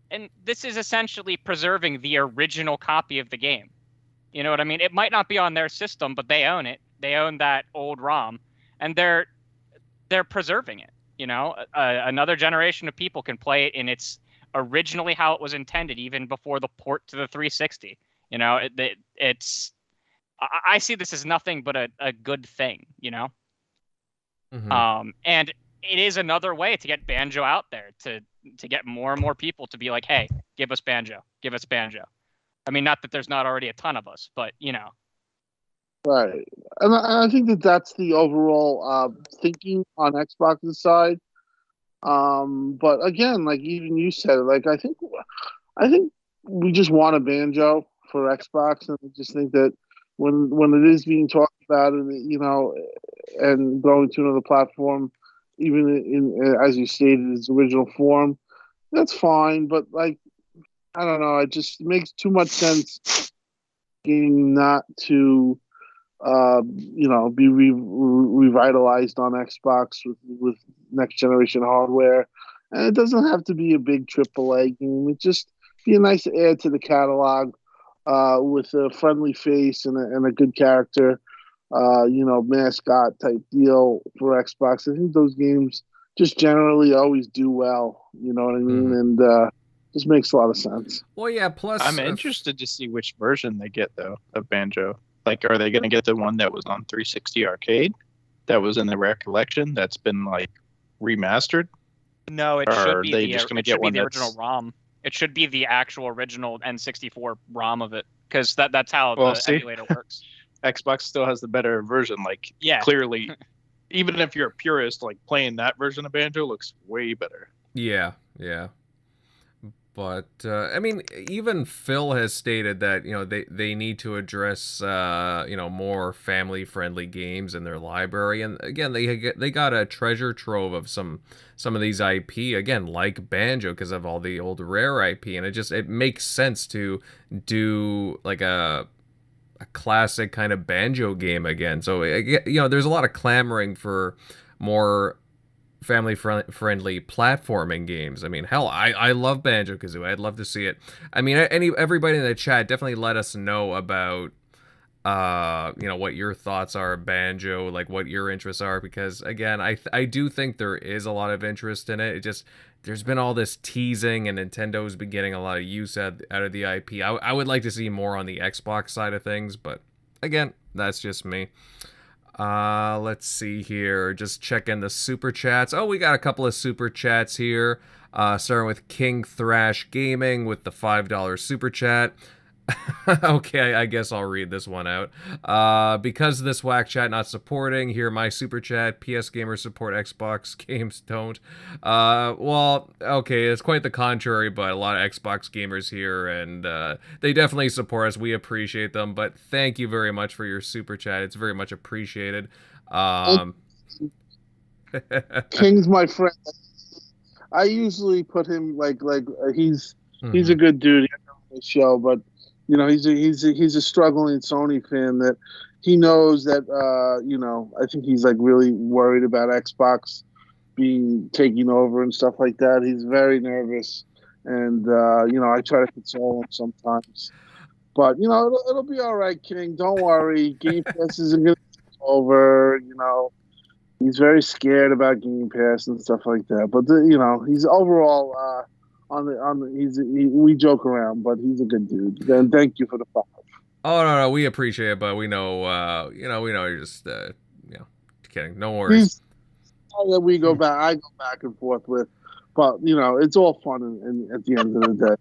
And this is essentially preserving the original copy of the game. You know what I mean? It might not be on their system, but they own it. They own that old ROM, and they're preserving it. You know, another generation of people can play it in its originally how it was intended, even before the port to the 360. You know, I see this as nothing but a good thing, you know? Mm-hmm. And it is another way to get Banjo out there, to get more and more people to be like, hey, give us Banjo. I mean, not that there's not already a ton of us, but, you know. Right. And I think that's the overall thinking on Xbox's side. But again, like even you said, like I think we just want a Banjo for Xbox, and I just think that when it is being talked about, and you know, and going to another platform, even in as you stated, its original form, that's fine. But like, I don't know, it just makes too much sense game not to be revitalized on Xbox with next generation hardware, and it doesn't have to be a big AAA game. It just be a nice add to the catalog with a friendly face and a good character, mascot type deal for Xbox. I think those games just generally always do well. You know what I mean? Mm-hmm. And just makes a lot of sense. Well, yeah. Plus, I'm interested to see which version they get though of Banjo. Like, are they going to get the one that was on 360 arcade, that was in the Rare collection, that's been like remastered? No, it should be the original ROM. It should be the actual original N64 ROM of it, because that's how the emulator works. Xbox still has the better version. Like, clearly, even if you're a purist, like playing that version of Banjo looks way better. Yeah. But, I mean, even Phil has stated that, they need to address, more family-friendly games in their library. And, again, they got a treasure trove of some of these IP, again, like Banjo, because of all the old Rare IP. And it makes sense to do, like, a classic kind of Banjo game again. So, there's a lot of clamoring for more family-friendly platforming games. I mean, hell, I love Banjo-Kazooie. I'd love to see it. I mean, everybody in the chat, definitely let us know about, what your thoughts are of Banjo, like what your interests are, because, again, I do think there is a lot of interest in it. It just, there's been all this teasing, and Nintendo's been getting a lot of use out of the IP. I would like to see more on the Xbox side of things, but, again, that's just me. Let's see here. Just checking the super chats. Oh, we got a couple of super chats here. Starting with King Thrash Gaming with the $5 super chat. Okay, I guess I'll read this one out. Because of this whack chat not supporting, here my super chat. PS gamers support, Xbox games don't. Well, okay, it's quite the contrary, but a lot of Xbox gamers here, and they definitely support us. We appreciate them, but thank you very much for your super chat. It's very much appreciated. King's my friend. I usually put him like he's a good dude on the show, but he's a struggling Sony fan that he knows that I think he's like really worried about Xbox being taken over and stuff like that. He's very nervous, and I try to console him sometimes. But it'll be all right, King. Don't worry. Game Pass isn't going to be over. he's very scared about Game Pass and stuff like that. But he's overall we joke around, but he's a good dude. And thank you for the follow. Oh no, we appreciate it, but we know, we know you're just, kidding. No worries. That we go back, I go back and forth with, but it's all fun and at the end of the day.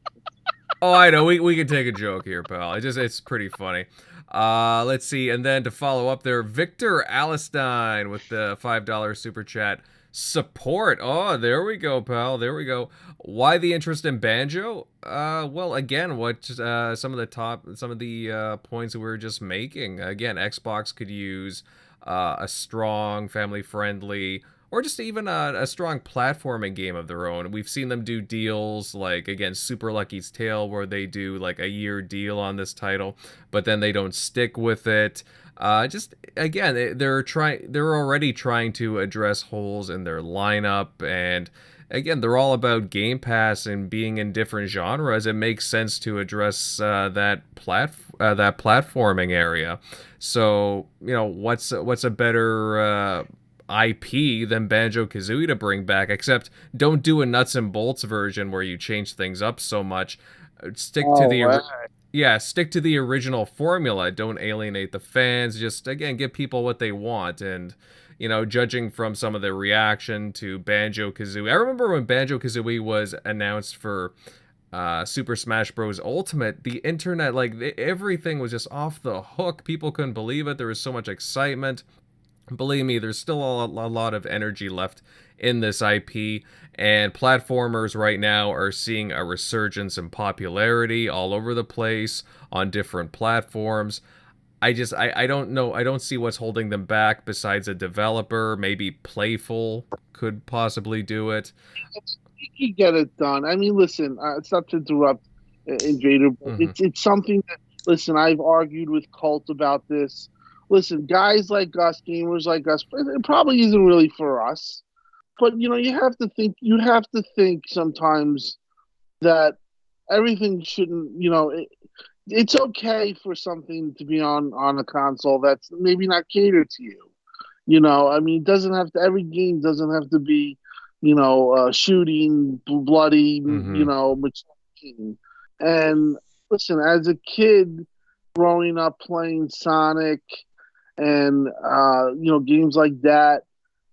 Oh, I know. We can take a joke here, pal. It's pretty funny. Let's see, and then to follow up there, Victor Alistine with the $5 super chat support. Oh, there we go, pal. There we go. Why the interest in Banjo? Well, again, some of the points that we were just making. Again, Xbox could use a strong, family-friendly, or just even a strong platforming game of their own. We've seen them do deals like, again, Super Lucky's Tale, where they do like a year deal on this title, but then they don't stick with it. Just again, they're already trying to address holes in their lineup, and again, they're all about Game Pass and being in different genres. It makes sense to address that platforming area. So what's a better IP than Banjo-Kazooie to bring back? Except don't do a nuts and bolts version where you change things up so much. Stick to the original formula. Don't alienate the fans. Just, again, give people what they want. And, judging from some of the reaction to Banjo-Kazooie. I remember when Banjo-Kazooie was announced for Super Smash Bros. Ultimate, the internet, everything was just off the hook. People couldn't believe it. There was so much excitement. Believe me, there's still a lot of energy left in this IP, and platformers right now are seeing a resurgence in popularity all over the place on different platforms. I don't know. I don't see what's holding them back besides a developer. Maybe Playful could possibly do it. You get it done. I mean, listen, it's not to interrupt Invader, but it's something that, listen, I've argued with Colt about this. Listen, guys like us, gamers like us, it probably isn't really for us. But you have to think sometimes that everything shouldn't, it's okay for something to be on a console that's maybe not catered to you. I mean, every game doesn't have to be, shooting, bloody, mature. And listen, as a kid growing up playing Sonic and games like that,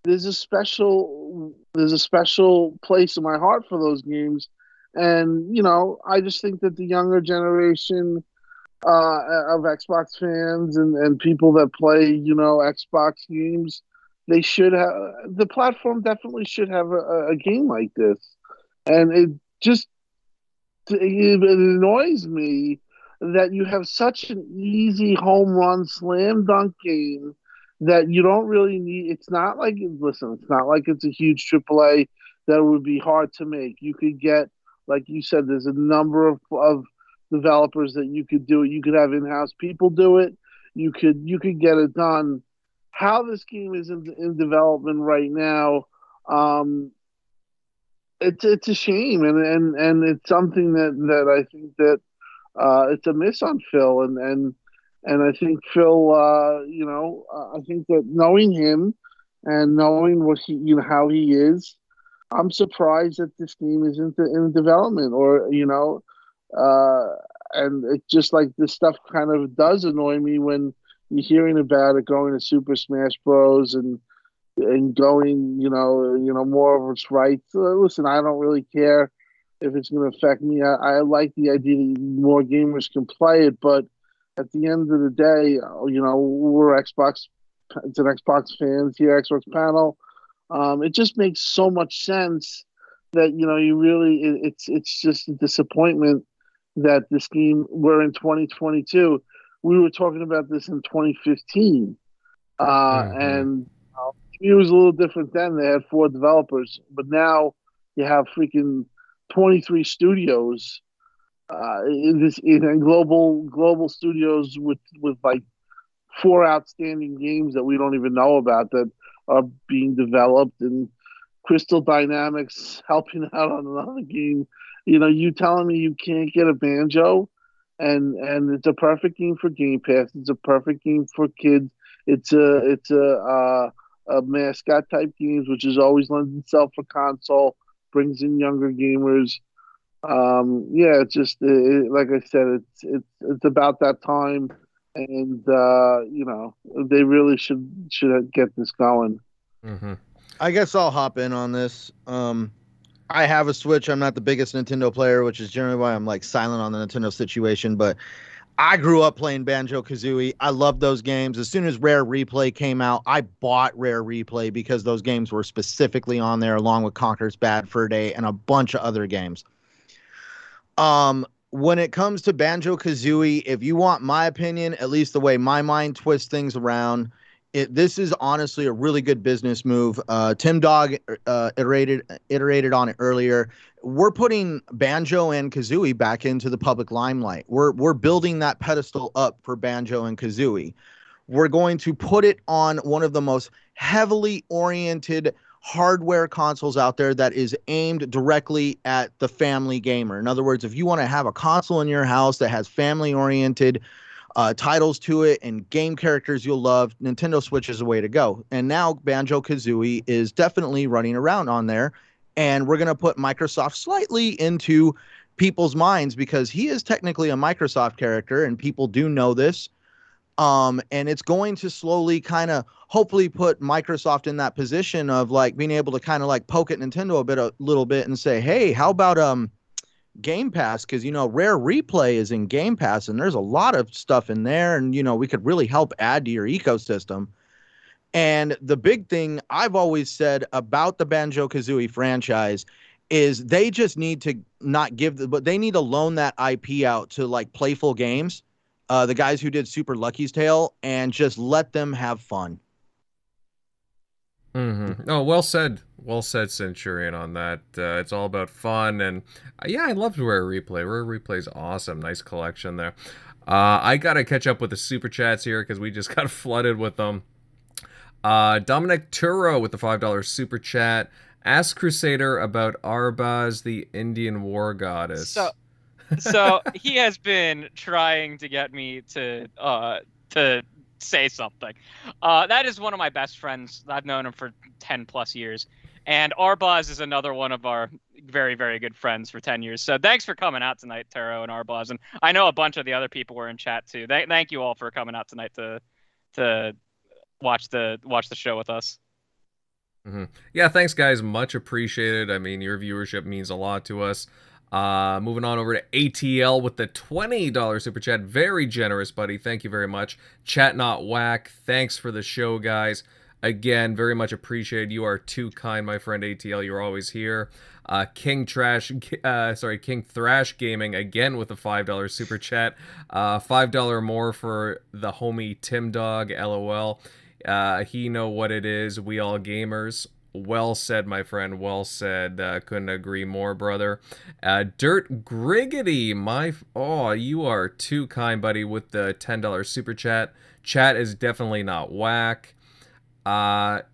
there's a special place in my heart for those games. And I just think that the younger generation of Xbox fans and people that play Xbox games, they should have, the platform definitely should have a game like this. And it annoys me that you have such an easy home run slam dunk game that you don't really need. It's not like it's a huge AAA that would be hard to make. You could get, like you said, there's a number of developers that you could do it. You could have in-house people do it. You could get it done. How this game is in development right now, it's a shame, and it's something that I think that it's a miss on Phil, and I think Phil, I think that knowing him and knowing what how he is, I'm surprised that this game isn't in development, or and it's just like this stuff kind of does annoy me when you're hearing about it going to Super Smash Bros. and going, more of its rights. Listen, I don't really care if it's going to affect me. I like the idea that more gamers can play it, but at the end of the day, we're Xbox. It's an Xbox fans here, Xbox panel. It just makes so much sense that you really. It's just a disappointment that this game. We're in 2022. We were talking about this in 2015, and it was a little different then. They had 4 developers, but now you have freaking 23 studios in global studios with like 4 outstanding games that we don't even know about that are being developed, and Crystal Dynamics helping out on another game. You telling me you can't get a Banjo, and it's a perfect game for Game Pass. It's a perfect game for kids. It's a mascot type games, which is always lends itself for console, brings in younger gamers. Yeah, it's just like I said, it's about that time, and they really should get this going. Mm-hmm. I guess I'll hop in on this. I have a Switch. I'm not the biggest Nintendo player, which is generally why I'm like silent on the Nintendo situation. But I grew up playing Banjo-Kazooie. I loved those games. As soon as Rare Replay came out, I bought Rare Replay because those games were specifically on there, along with Conker's Bad Fur Day and a bunch of other games. When it comes to Banjo-Kazooie, if you want my opinion, at least the way my mind twists things around, this is honestly a really good business move. Tim Dog iterated on it earlier. We're putting Banjo and Kazooie back into the public limelight. We're building that pedestal up for Banjo and Kazooie. We're going to put it on one of the most heavily oriented hardware consoles out there that is aimed directly at the family gamer. In other words, if you want to have a console in your house that has family-oriented titles to it and game characters you'll love, Nintendo Switch is the way to go. And now Banjo-Kazooie is definitely running around on there, and we're going to put Microsoft slightly into people's minds because he is technically a Microsoft character, and people do know this. And it's going to slowly kind of hopefully put Microsoft in that position of like being able to kind of like poke at Nintendo a little bit and say, hey, how about Game Pass? Because, Rare Replay is in Game Pass and there's a lot of stuff in there. And, we could really help add to your ecosystem. And the big thing I've always said about the Banjo-Kazooie franchise is they just need to not but they need to loan that IP out to like Playful Games. The guys who did Super Lucky's Tale, and just let them have fun. Mm-hmm. Oh, well said, Centurion, on that. It's all about fun, and yeah, I loved Rare Replay. Rare Replay's awesome. Nice collection there. I gotta catch up with the super chats here because we just got flooded with them. Dominic Turo with the $5 super chat. Ask Crusader about Arbaz, the Indian war goddess. So he has been trying to get me to say something. That is one of my best friends. I've known him for 10 plus years. And Arbaz is another one of our very, very good friends for 10 years. So thanks for coming out tonight, Taro and Arbaz. And I know a bunch of the other people were in chat too. Thank you all for coming out tonight to watch the show with us. Mm-hmm. Yeah, thanks guys. Much appreciated. I mean, your viewership means a lot to us. Moving on over to ATL with the $20 super chat. Very generous, buddy. Thank you very much. Chat Not Whack. Thanks for the show, guys. Again, very much appreciated. You are too kind, my friend ATL. You're always here. King Thrash Gaming again with a $5 super chat. $5 more for the homie Tim Dog. LOL. He know what it is. We all gamers. Well said, my friend. Well said. Couldn't agree more, brother. Dirt Griggity, you are too kind, buddy, with the $10 super chat. Chat is definitely not whack.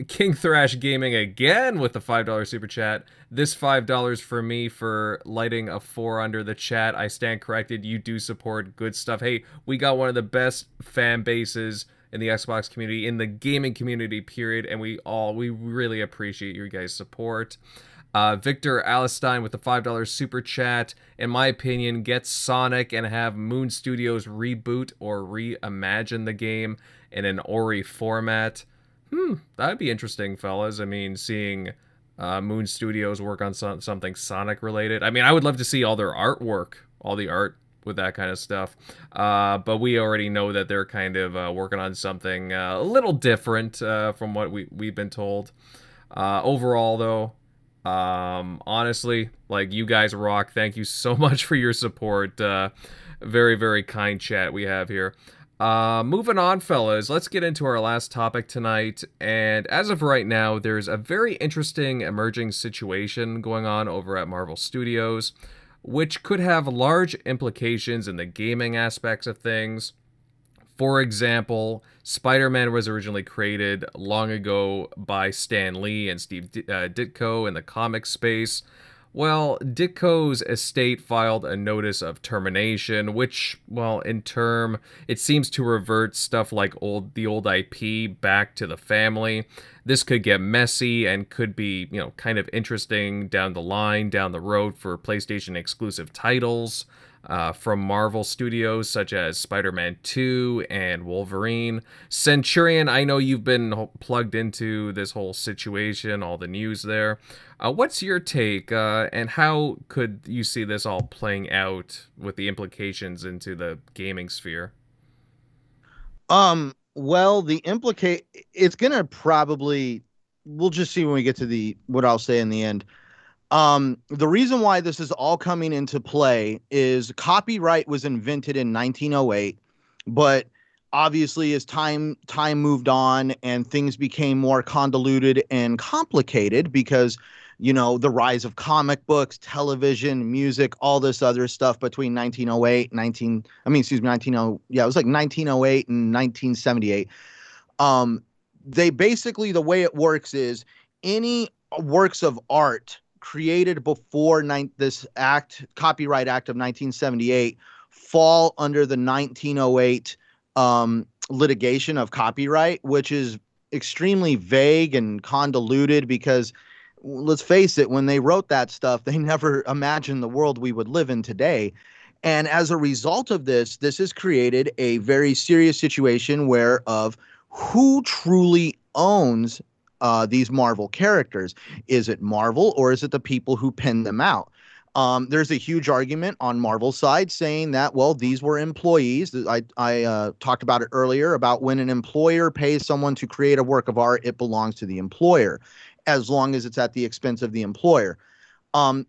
King Thrash Gaming again with the $5 super chat. This $5 for me for lighting a 4 under the chat. I stand corrected. You do support good stuff. Hey, we got one of the best fan bases in the Xbox community, in the gaming community, period, and we really appreciate your guys' support. Victor Alistine with the $5 super chat. In my opinion, get Sonic and have Moon Studios reboot or reimagine the game in an Ori format. That'd be interesting, fellas. I mean, seeing Moon Studios work on something Sonic related. I mean, I would love to see all their artwork, all the art with that kind of stuff. But we already know that they're kind of working on something a little different from what we've been told. Overall, though, honestly, like, you guys rock. Thank you so much for your support. Very, very kind chat we have here. Moving on, fellas, let's get into our last topic tonight. And as of right now, there's a very interesting emerging situation going on over at Marvel Studios, which could have large implications in the gaming aspects of things. For example, Spider-Man was originally created long ago by Stan Lee and Steve Ditko in the comic space. Well, Ditko's estate filed a notice of termination, which, well, in turn, it seems to revert stuff like the old IP back to the family. this could get messy and could be, kind of interesting down the line, down the road for PlayStation exclusive titles from Marvel Studios, such as Spider-Man 2 and Wolverine. Centurion, I know you've been plugged into this whole situation, all the news there. What's your take, and how could you see this all playing out with the implications into the gaming sphere? Well, it's gonna probably, we'll just see when we get to what I'll say in the end. The reason why this is all coming into play is copyright was invented in 1908, but obviously as time moved on and things became more convoluted and complicated because the rise of comic books, television, music, all this other stuff between 1908 it was like 1908 and 1978. They basically, the way it works is any works of art created before this Copyright Act of 1978 fall under the 1908 litigation of copyright, which is extremely vague and convoluted because, let's face it, when they wrote that stuff, they never imagined the world we would live in today. And as a result of this has created a very serious situation of who truly owns these Marvel characters. Is it Marvel or is it the people who pen them out? There's a huge argument on Marvel's side saying that, well, these were employees. I talked about it earlier about when an employer pays someone to create a work of art, it belongs to the employer, as long as it's at the expense of the employer.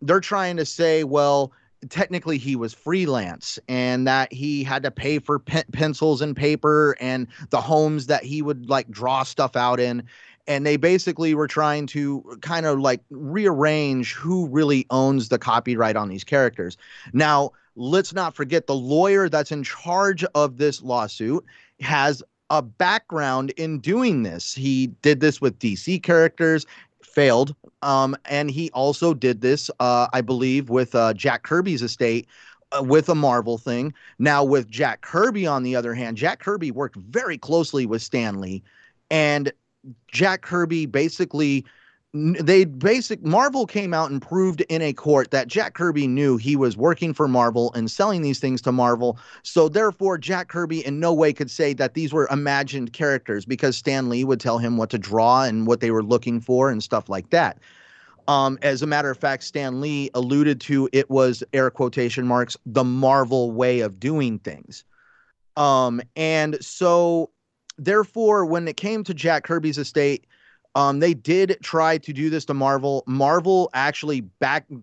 They're trying to say, well, technically he was freelance and that he had to pay for pencils and paper and the homes that he would like draw stuff out in. And they basically were trying to kind of like rearrange who really owns the copyright on these characters. Now, let's not forget the lawyer that's in charge of this lawsuit has a background in doing this. He did this with DC characters, failed. And he also did this, I believe, with Jack Kirby's estate with a Marvel thing. Now, with Jack Kirby, on the other hand, Jack Kirby worked very closely with Stan Lee, and Jack Kirby Marvel came out and proved in a court that Jack Kirby knew he was working for Marvel and selling these things to Marvel. So therefore, Jack Kirby in no way could say that these were imagined characters because Stan Lee would tell him what to draw and what they were looking for and stuff like that. As a matter of fact, Stan Lee alluded to it was, air quotation marks, the Marvel way of doing things. And so therefore, when it came to Jack Kirby's estate, they did try to do this to Marvel. Marvel actually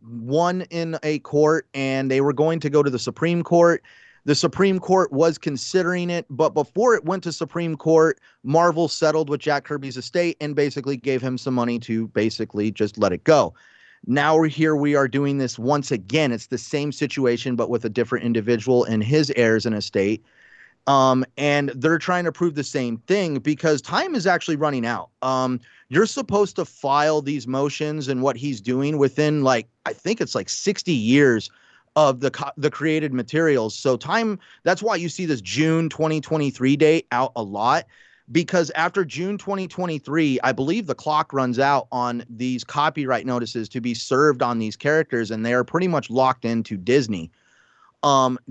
won in a court, and they were going to go to the Supreme Court. The Supreme Court was considering it, but before it went to Supreme Court, Marvel settled with Jack Kirby's estate and basically gave him some money to basically just let it go. Now we are doing this once again. It's the same situation, but with a different individual and his heirs and estate. And they're trying to prove the same thing because time is actually running out. You're supposed to file these motions and what he's doing within I think it's 60 years of the created materials. So that's why you see this June 2023 date out a lot, because after June 2023, I believe the clock runs out on these copyright notices to be served on these characters, and they are pretty much locked into Disney.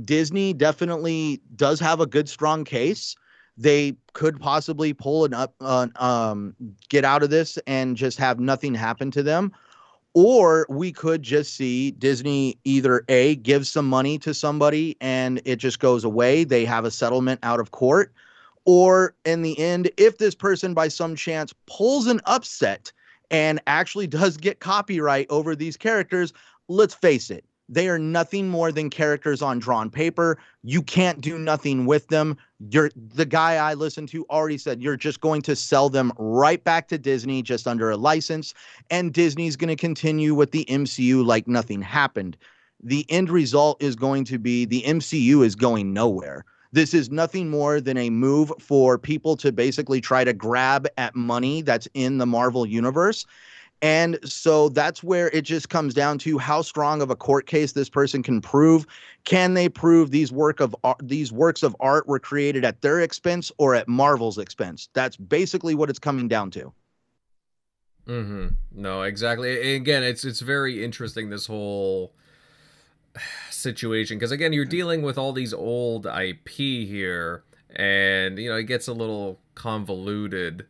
Disney definitely does have a good, strong case. They could possibly pull get out of this and just have nothing happen to them. Or we could just see Disney either A, give some money to somebody and it just goes away. They have a settlement out of court. Or in the end, if this person by some chance pulls an upset and actually does get copyright over these characters, let's face it, they are nothing more than characters on drawn paper. You can't do nothing with them. The guy I listened to already said you're just going to sell them right back to Disney just under a license, and Disney's going to continue with the MCU like nothing happened. The end result is going to be the MCU is going nowhere. This is nothing more than a move for people to basically try to grab at money that's in the Marvel universe. And so that's where it just comes down to how strong of a court case this person can prove. Can they prove these works of art were created at their expense or at Marvel's expense? That's basically what it's coming down to. No, exactly. Again, it's very interesting, this whole situation, because again, you're dealing with all these old IP here, and it gets a little convoluted.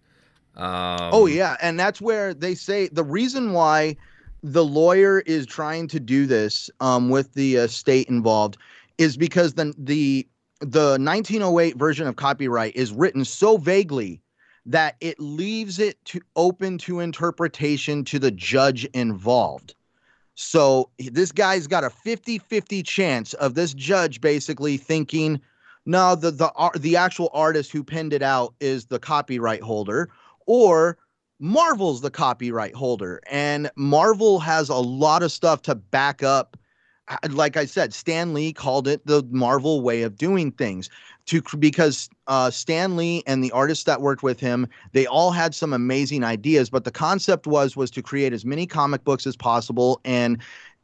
Oh yeah, and that's where they say the reason why the lawyer is trying to do this with the state involved is because the 1908 version of copyright is written so vaguely that it leaves it to open to interpretation to the judge involved. So this guy's got a 50-50 chance of this judge basically thinking, no, the actual artist who penned it out is the copyright holder, or Marvel's the copyright holder. And Marvel has a lot of stuff to back up. Like I said, Stan Lee called it the Marvel way of doing things, because Stan Lee and the artists that worked with him, they all had some amazing ideas, but the concept was to create as many comic books as possible. And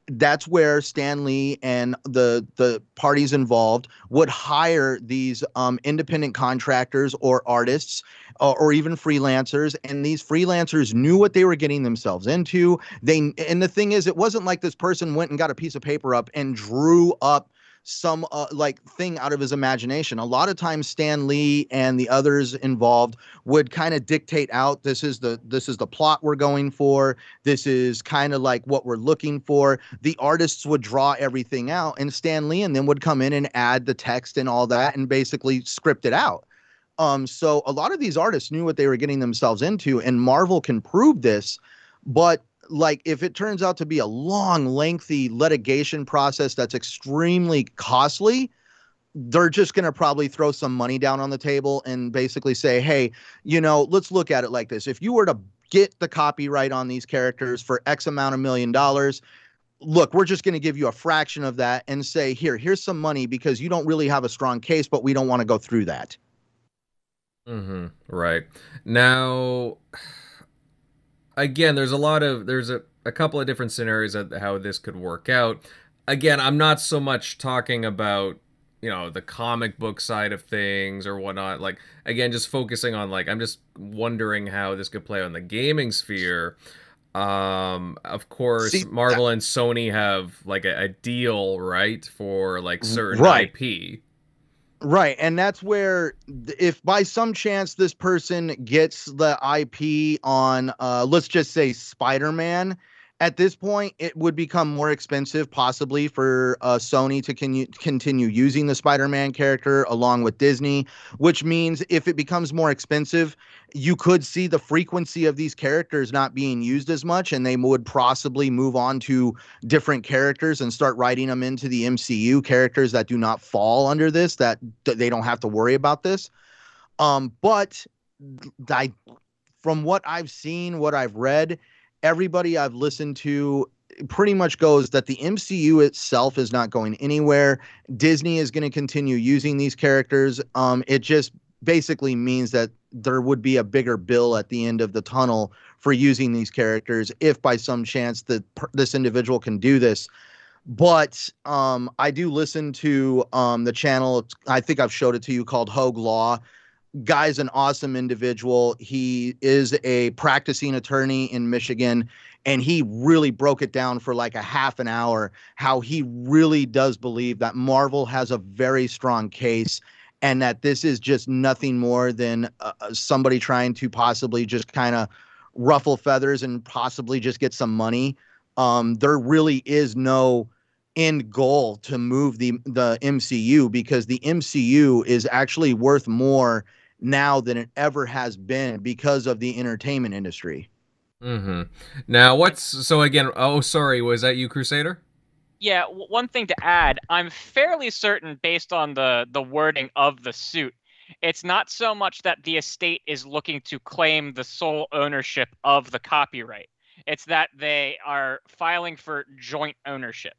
that's where Stan Lee and the parties involved would hire these independent contractors or artists or even freelancers, and these freelancers knew what they were getting themselves into. And the thing is, it wasn't like this person went and got a piece of paper up and drew up some like thing out of his imagination. A lot of times Stan Lee and the others involved would kind of dictate out, this is the plot we're going for, this is kind of like what we're looking for. The artists would draw everything out, and Stan Lee and then would come in and add the text and all that and basically script it out. So a lot of these artists knew what they were getting themselves into, and Marvel can prove this. But like, if it turns out to be a long, lengthy litigation process that's extremely costly, they're just going to probably throw some money down on the table and basically say, hey, let's look at it like this. If you were to get the copyright on these characters for X amount of $1 million, look, we're just going to give you a fraction of that and say, here's some money because you don't really have a strong case, but we don't want to go through that. Right. Now, again, there's a couple of different scenarios of how this could work out. Again, I'm not so much talking about the comic book side of things or whatnot. Like, again, just focusing on, like, I'm just wondering how this could play on the gaming sphere. Of course, Marvel and Sony have like a deal, right, for like certain IP. Right. And that's where, if by some chance this person gets the IP on, let's just say Spider-Man, at this point, it would become more expensive possibly for Sony to continue using the Spider-Man character along with Disney, which means if it becomes more expensive, you could see the frequency of these characters not being used as much, and they would possibly move on to different characters and start writing them into the MCU, characters that do not fall under this, that they don't have to worry about this. But from what I've seen, what I've read, everybody I've listened to pretty much goes that the MCU itself is not going anywhere. Disney is going to continue using these characters. It just basically means that there would be a bigger bill at the end of the tunnel for using these characters if by some chance this individual can do this. But I do listen to the channel. I think I've showed it to you, called Hogue Law. Guy's an awesome individual. He is a practicing attorney in Michigan, and he really broke it down for like a half an hour, how he really does believe that Marvel has a very strong case and that this is just nothing more than somebody trying to possibly just kind of ruffle feathers and possibly just get some money. There really is no end goal to move the MCU, because the MCU is actually worth more now than it ever has been because of the entertainment industry. Now, so again, oh, sorry, was that you, Crusader? Yeah, one thing to add, I'm fairly certain, based on the wording of the suit, it's not so much that the estate is looking to claim the sole ownership of the copyright. It's that they are filing for joint ownership,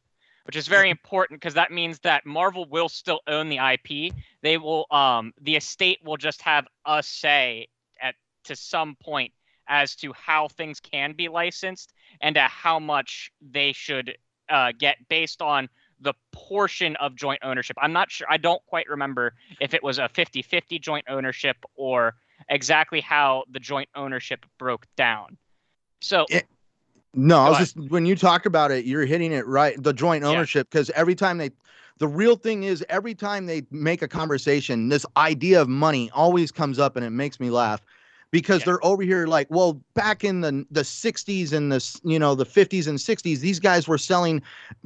which is very important because that means that Marvel will still own the IP. They will, the estate will just have a say to some point as to how things can be licensed and at how much they should get based on the portion of joint ownership. I'm not sure. I don't quite remember if it was a 50-50 joint ownership or exactly how the joint ownership broke down. So No, I Go was ahead. just when you talk about it, you're hitting it right. The joint Yeah. ownership, because the real thing is every time they make a conversation, this idea of money always comes up, and it makes me laugh because Yeah. they're over here like, well, back in the 60s and the 50s and 60s, these guys were selling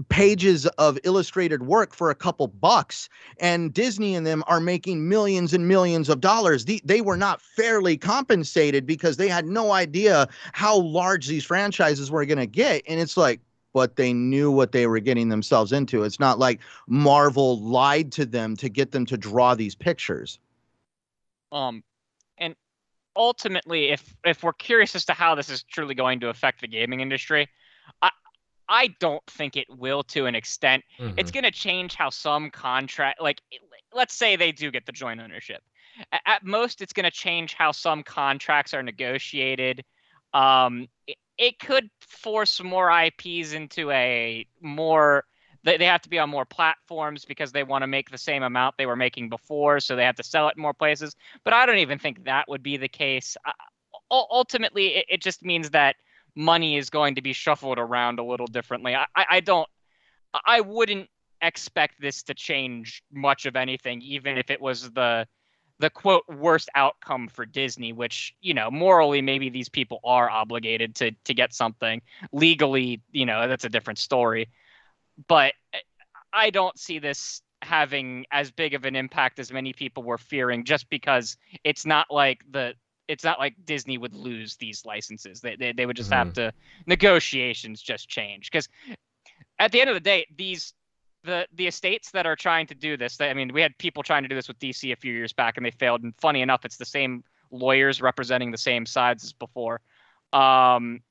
pages of illustrated work for a couple bucks, and Disney and them are making millions and millions of dollars. They were not fairly compensated because they had no idea how large these franchises were going to get. And it's like, but they knew what they were getting themselves into. It's not like Marvel lied to them to get them to draw these pictures. And ultimately, if we're curious as to how this is truly going to affect the gaming industry, I don't think it will to an extent. It's going to change how some contract, like, let's say they do get the joint ownership. At most, it's going to change how some contracts are negotiated. It could force more IPs into a more. They have to be on more platforms because they want to make the same amount they were making before, so they have to sell it in more places. But I don't even think that would be the case. Ultimately, it just means that money is going to be shuffled around a little differently. I wouldn't expect this to change much of anything, even if it was the quote worst outcome for Disney, which, morally maybe these people are obligated to get something. Legally, that's a different story. But I don't see this having as big of an impact as many people were fearing, just because it's not like Disney would lose these licenses. They would just have to, negotiations just change. Because at the end of the day, the estates that are trying to do this, we had people trying to do this with DC a few years back and they failed. And funny enough, it's the same lawyers representing the same sides as before. And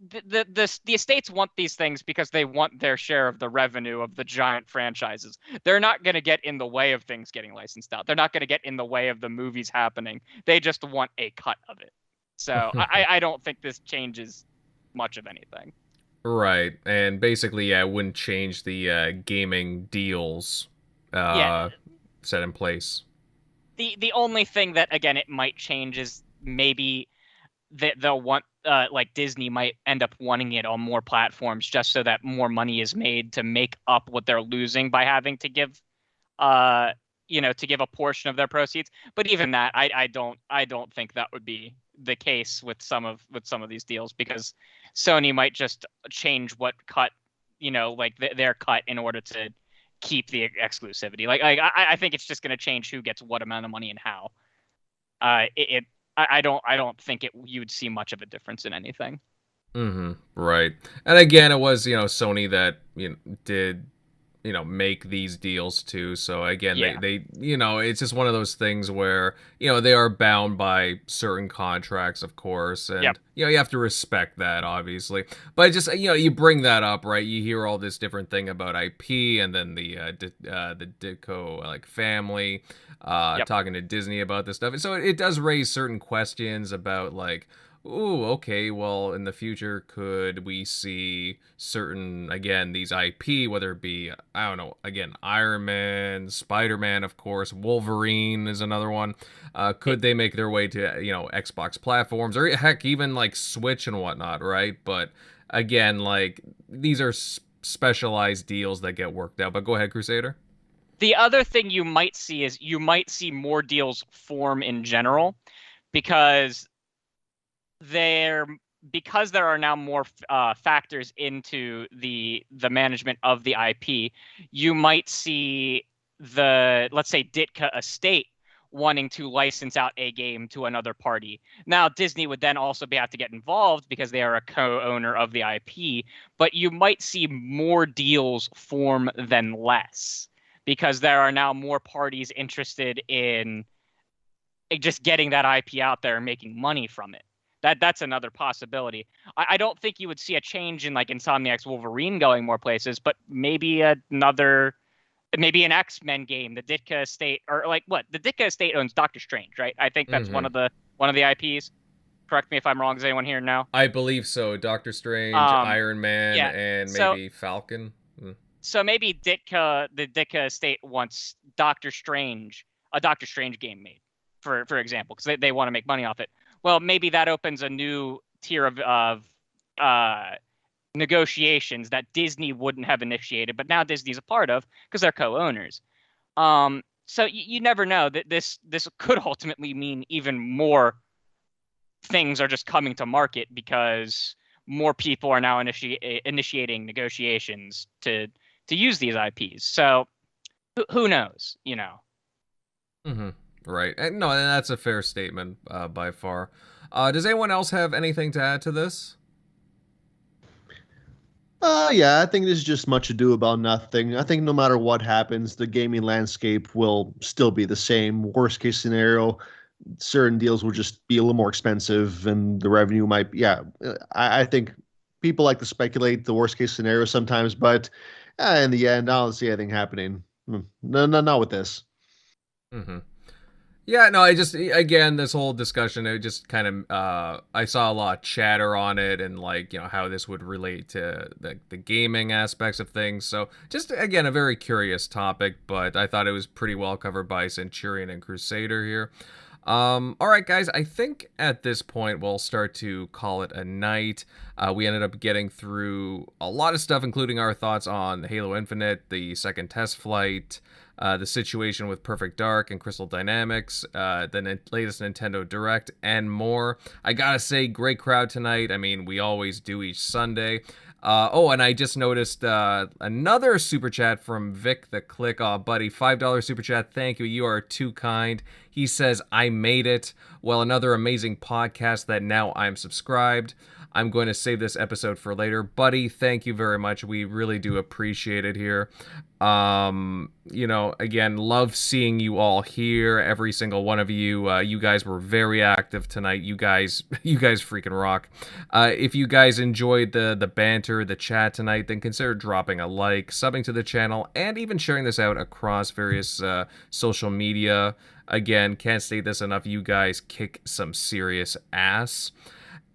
the estates want these things because they want their share of the revenue of the giant franchises. They're not going to get in the way of things getting licensed out. They're not going to get in the way of the movies happening. They just want a cut of it. So I don't think this changes much of anything. Right, and basically, it wouldn't change the gaming deals set in place. The only thing that, again, it might change is maybe that they'll want, like Disney might end up wanting it on more platforms just so that more money is made to make up what they're losing by having to give, to give a portion of their proceeds. But even that, I don't think that would be the case with some of these deals, because Sony might just change what cut, their cut in order to keep the exclusivity. I think it's just going to change who gets what amount of money and how. I don't think you would see much of a difference in anything. Right. And again, it was, Sony that, did, make these deals too. So again, they it's just one of those things where, they are bound by certain contracts, of course. And, you have to respect that, obviously. But just, you bring that up, right? You hear all this different thing about IP and then the Ditko family talking to Disney about this stuff. And so it does raise certain questions about ooh, okay, well, in the future, could we see certain, again, these IP, whether it be, I don't know, again, Iron Man, Spider-Man, of course, Wolverine is another one. Could they make their way to, Xbox platforms, or heck, even Switch and whatnot, right? But again, these are specialized deals that get worked out. But go ahead, Crusader. The other thing you might see is more deals form in general, because there are now more factors into the management of the IP. You might see let's say Ditka estate wanting to license out a game to another party. Now Disney would then also have to get involved because they are a co-owner of the IP, but you might see more deals form than less, because there are now more parties interested in just getting that IP out there and making money from it. That's another possibility. I don't think you would see a change in Insomniac's Wolverine going more places, but maybe an X-Men game, the Ditka estate, or the Ditka estate owns Doctor Strange, right? I think that's one of the IPs. Correct me if I'm wrong. Is anyone here now? I believe so. Doctor Strange, Iron Man, and maybe Falcon. So maybe the Ditka estate wants a Doctor Strange game made. for example, because they want to make money off it. Well, maybe that opens a new tier of negotiations that Disney wouldn't have initiated, but now Disney's a part of because they're co-owners. So you never know that this could ultimately mean even more things are just coming to market because more people are now initiating negotiations to use these IPs. So who knows, you know? Mm-hmm. Right. And no, and that's a fair statement by far. Does anyone else have anything to add to this? Yeah, I think this is just much ado about nothing. I think no matter what happens, the gaming landscape will still be the same. Worst case scenario, certain deals will just be a little more expensive and the revenue might, I think people like to speculate the worst case scenario sometimes, but in the end, I don't see anything happening. No, not with this. Mm-hmm. Yeah, no, I just, again, this whole discussion, it just kind of, I saw a lot of chatter on it and, like, you know, how this would relate to the gaming aspects of things. So, just, again, a very curious topic, but I thought it was pretty well covered by Centurion and Crusader here. All right, guys, I think at this point we'll start to call it a night. We ended up getting through a lot of stuff, including our thoughts on Halo Infinite, the second test flight, the situation with Perfect Dark and Crystal Dynamics, the latest Nintendo Direct, and more. I gotta say, great crowd tonight. I mean, we always do each Sunday. And I just noticed another super chat from Vic the Click. Buddy, $5 super chat. Thank you. You are too kind. He says, I made it. Well, another amazing podcast that now I'm subscribed. I'm going to save this episode for later. Buddy, thank you very much. We really do appreciate it here. You know, again, love seeing you all here. Every single one of you. You guys were very active tonight. You guys freaking rock. If you guys enjoyed the banter, the chat tonight, then consider dropping a like, subbing to the channel, and even sharing this out across various social media. Again, can't state this enough. You guys kick some serious ass.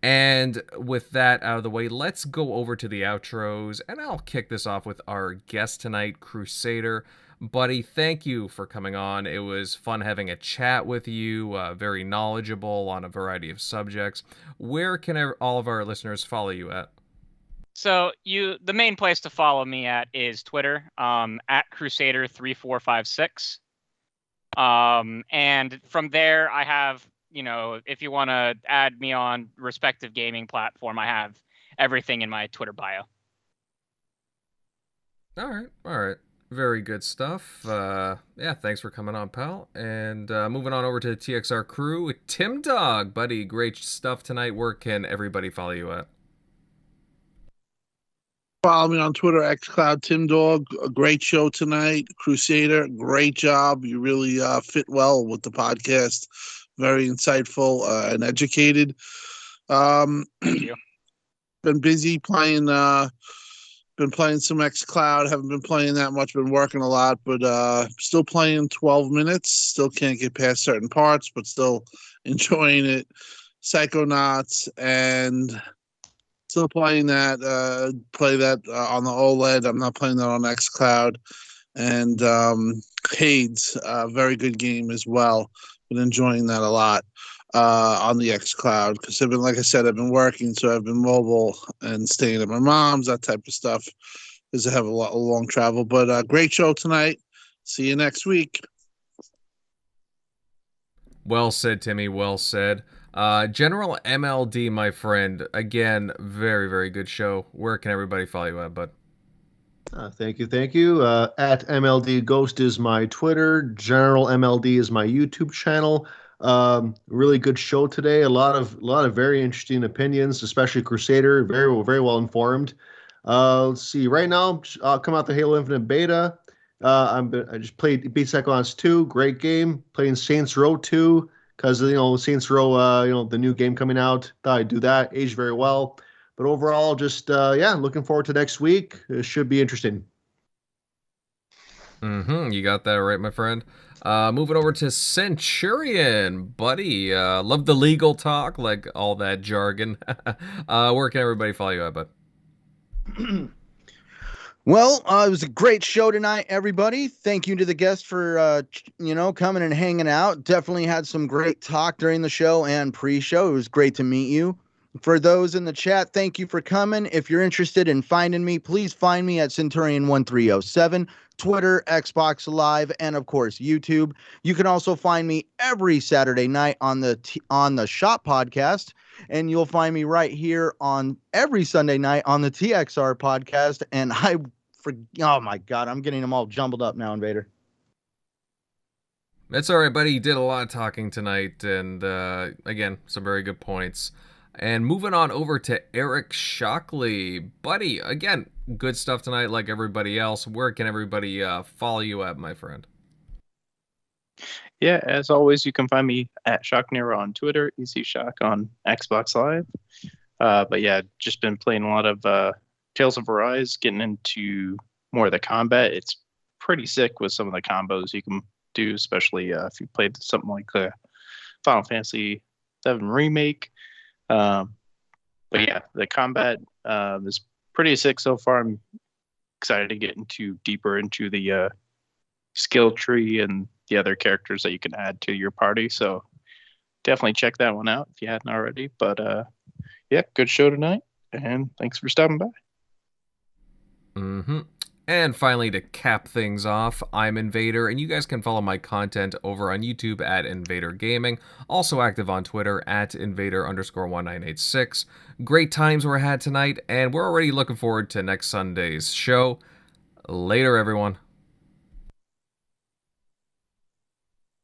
And with that out of the way, let's go over to the outros, and I'll kick this off with our guest tonight, Crusader. Buddy, thank you for coming on. It was fun having a chat with you, very knowledgeable on a variety of subjects. Where can all of our listeners follow you at? So the main place to follow me at is Twitter, at Crusader3456. And from there, I have, you know, if you want to add me on respective gaming platform, I have everything in my Twitter bio. All right. Very good stuff. Yeah, thanks for coming on, pal. And moving on over to the TXR crew, Tim Dog, buddy, great stuff tonight. Where can everybody follow you at? Follow me on Twitter, xCloud Tim Dog. A great show tonight. Crusader, great job. You really fit well with the podcast. Very insightful and educated. Thank you. Been busy playing. Been playing some xCloud. Haven't been playing that much. Been working a lot, but still playing 12 minutes. Still can't get past certain parts, but still enjoying it. Psychonauts and still playing that. Play that on the OLED. I'm not playing that on xCloud. And Hades, very good game as well. Been enjoying that a lot on the xCloud because I've been, like I said, I've been working, so I've been mobile and staying at my mom's, that type of stuff, because I have a long travel. But great show tonight. See you next week. Well said, Timmy. Well said. General MLD, my friend. Again, very, very good show. Where can everybody follow you at, bud? Thank you. At MLD Ghost is my Twitter. General MLD is my YouTube channel. Really good show today. A lot of very interesting opinions, especially Crusader. Very well informed. Let's see. Right now, come out the Halo Infinite beta. I just played beat Psychonauts 2. Great game. Playing Saints Row 2 because Saints Row. The new game coming out. Thought I'd do that. Aged very well. But overall, just, looking forward to next week. It should be interesting. You got that right, my friend. Moving over to Centurion, buddy. Love the legal talk, like all that jargon. Where can everybody follow you at, bud? Well, it was a great show tonight, everybody. Thank you to the guests for, coming and hanging out. Definitely had some great talk during the show and pre-show. It was great to meet you. For those in the chat, thank you for coming. If you're interested in finding me, please find me at Centurion1307, Twitter, Xbox Live, and of course, YouTube. You can also find me every Saturday night on the Shop Podcast. And you'll find me right here on every Sunday night on the TXR Podcast. And oh my God, I'm getting them all jumbled up now, Invader. It's all right, buddy. You did a lot of talking tonight, and again, some very good points. And moving on over to Eric Shockley. Buddy, again, good stuff tonight like everybody else. Where can everybody follow you at, my friend? Yeah, as always, you can find me at ShockNero on Twitter, EasyShock on Xbox Live. But yeah, just been playing a lot of Tales of Arise, getting into more of the combat. It's pretty sick with some of the combos you can do, especially if you played something like the Final Fantasy VII Remake. But yeah, the combat is pretty sick so far. I'm excited to get deeper into the skill tree and the other characters that you can add to your party. So definitely check that one out if you hadn't already. But yeah, good show tonight, and thanks for stopping by. Mm-hmm. And finally, to cap things off, I'm Invader, and you guys can follow my content over on YouTube at Invader Gaming, also active on Twitter at Invader_1986. Great times were had tonight, and we're already looking forward to next Sunday's show. Later, everyone.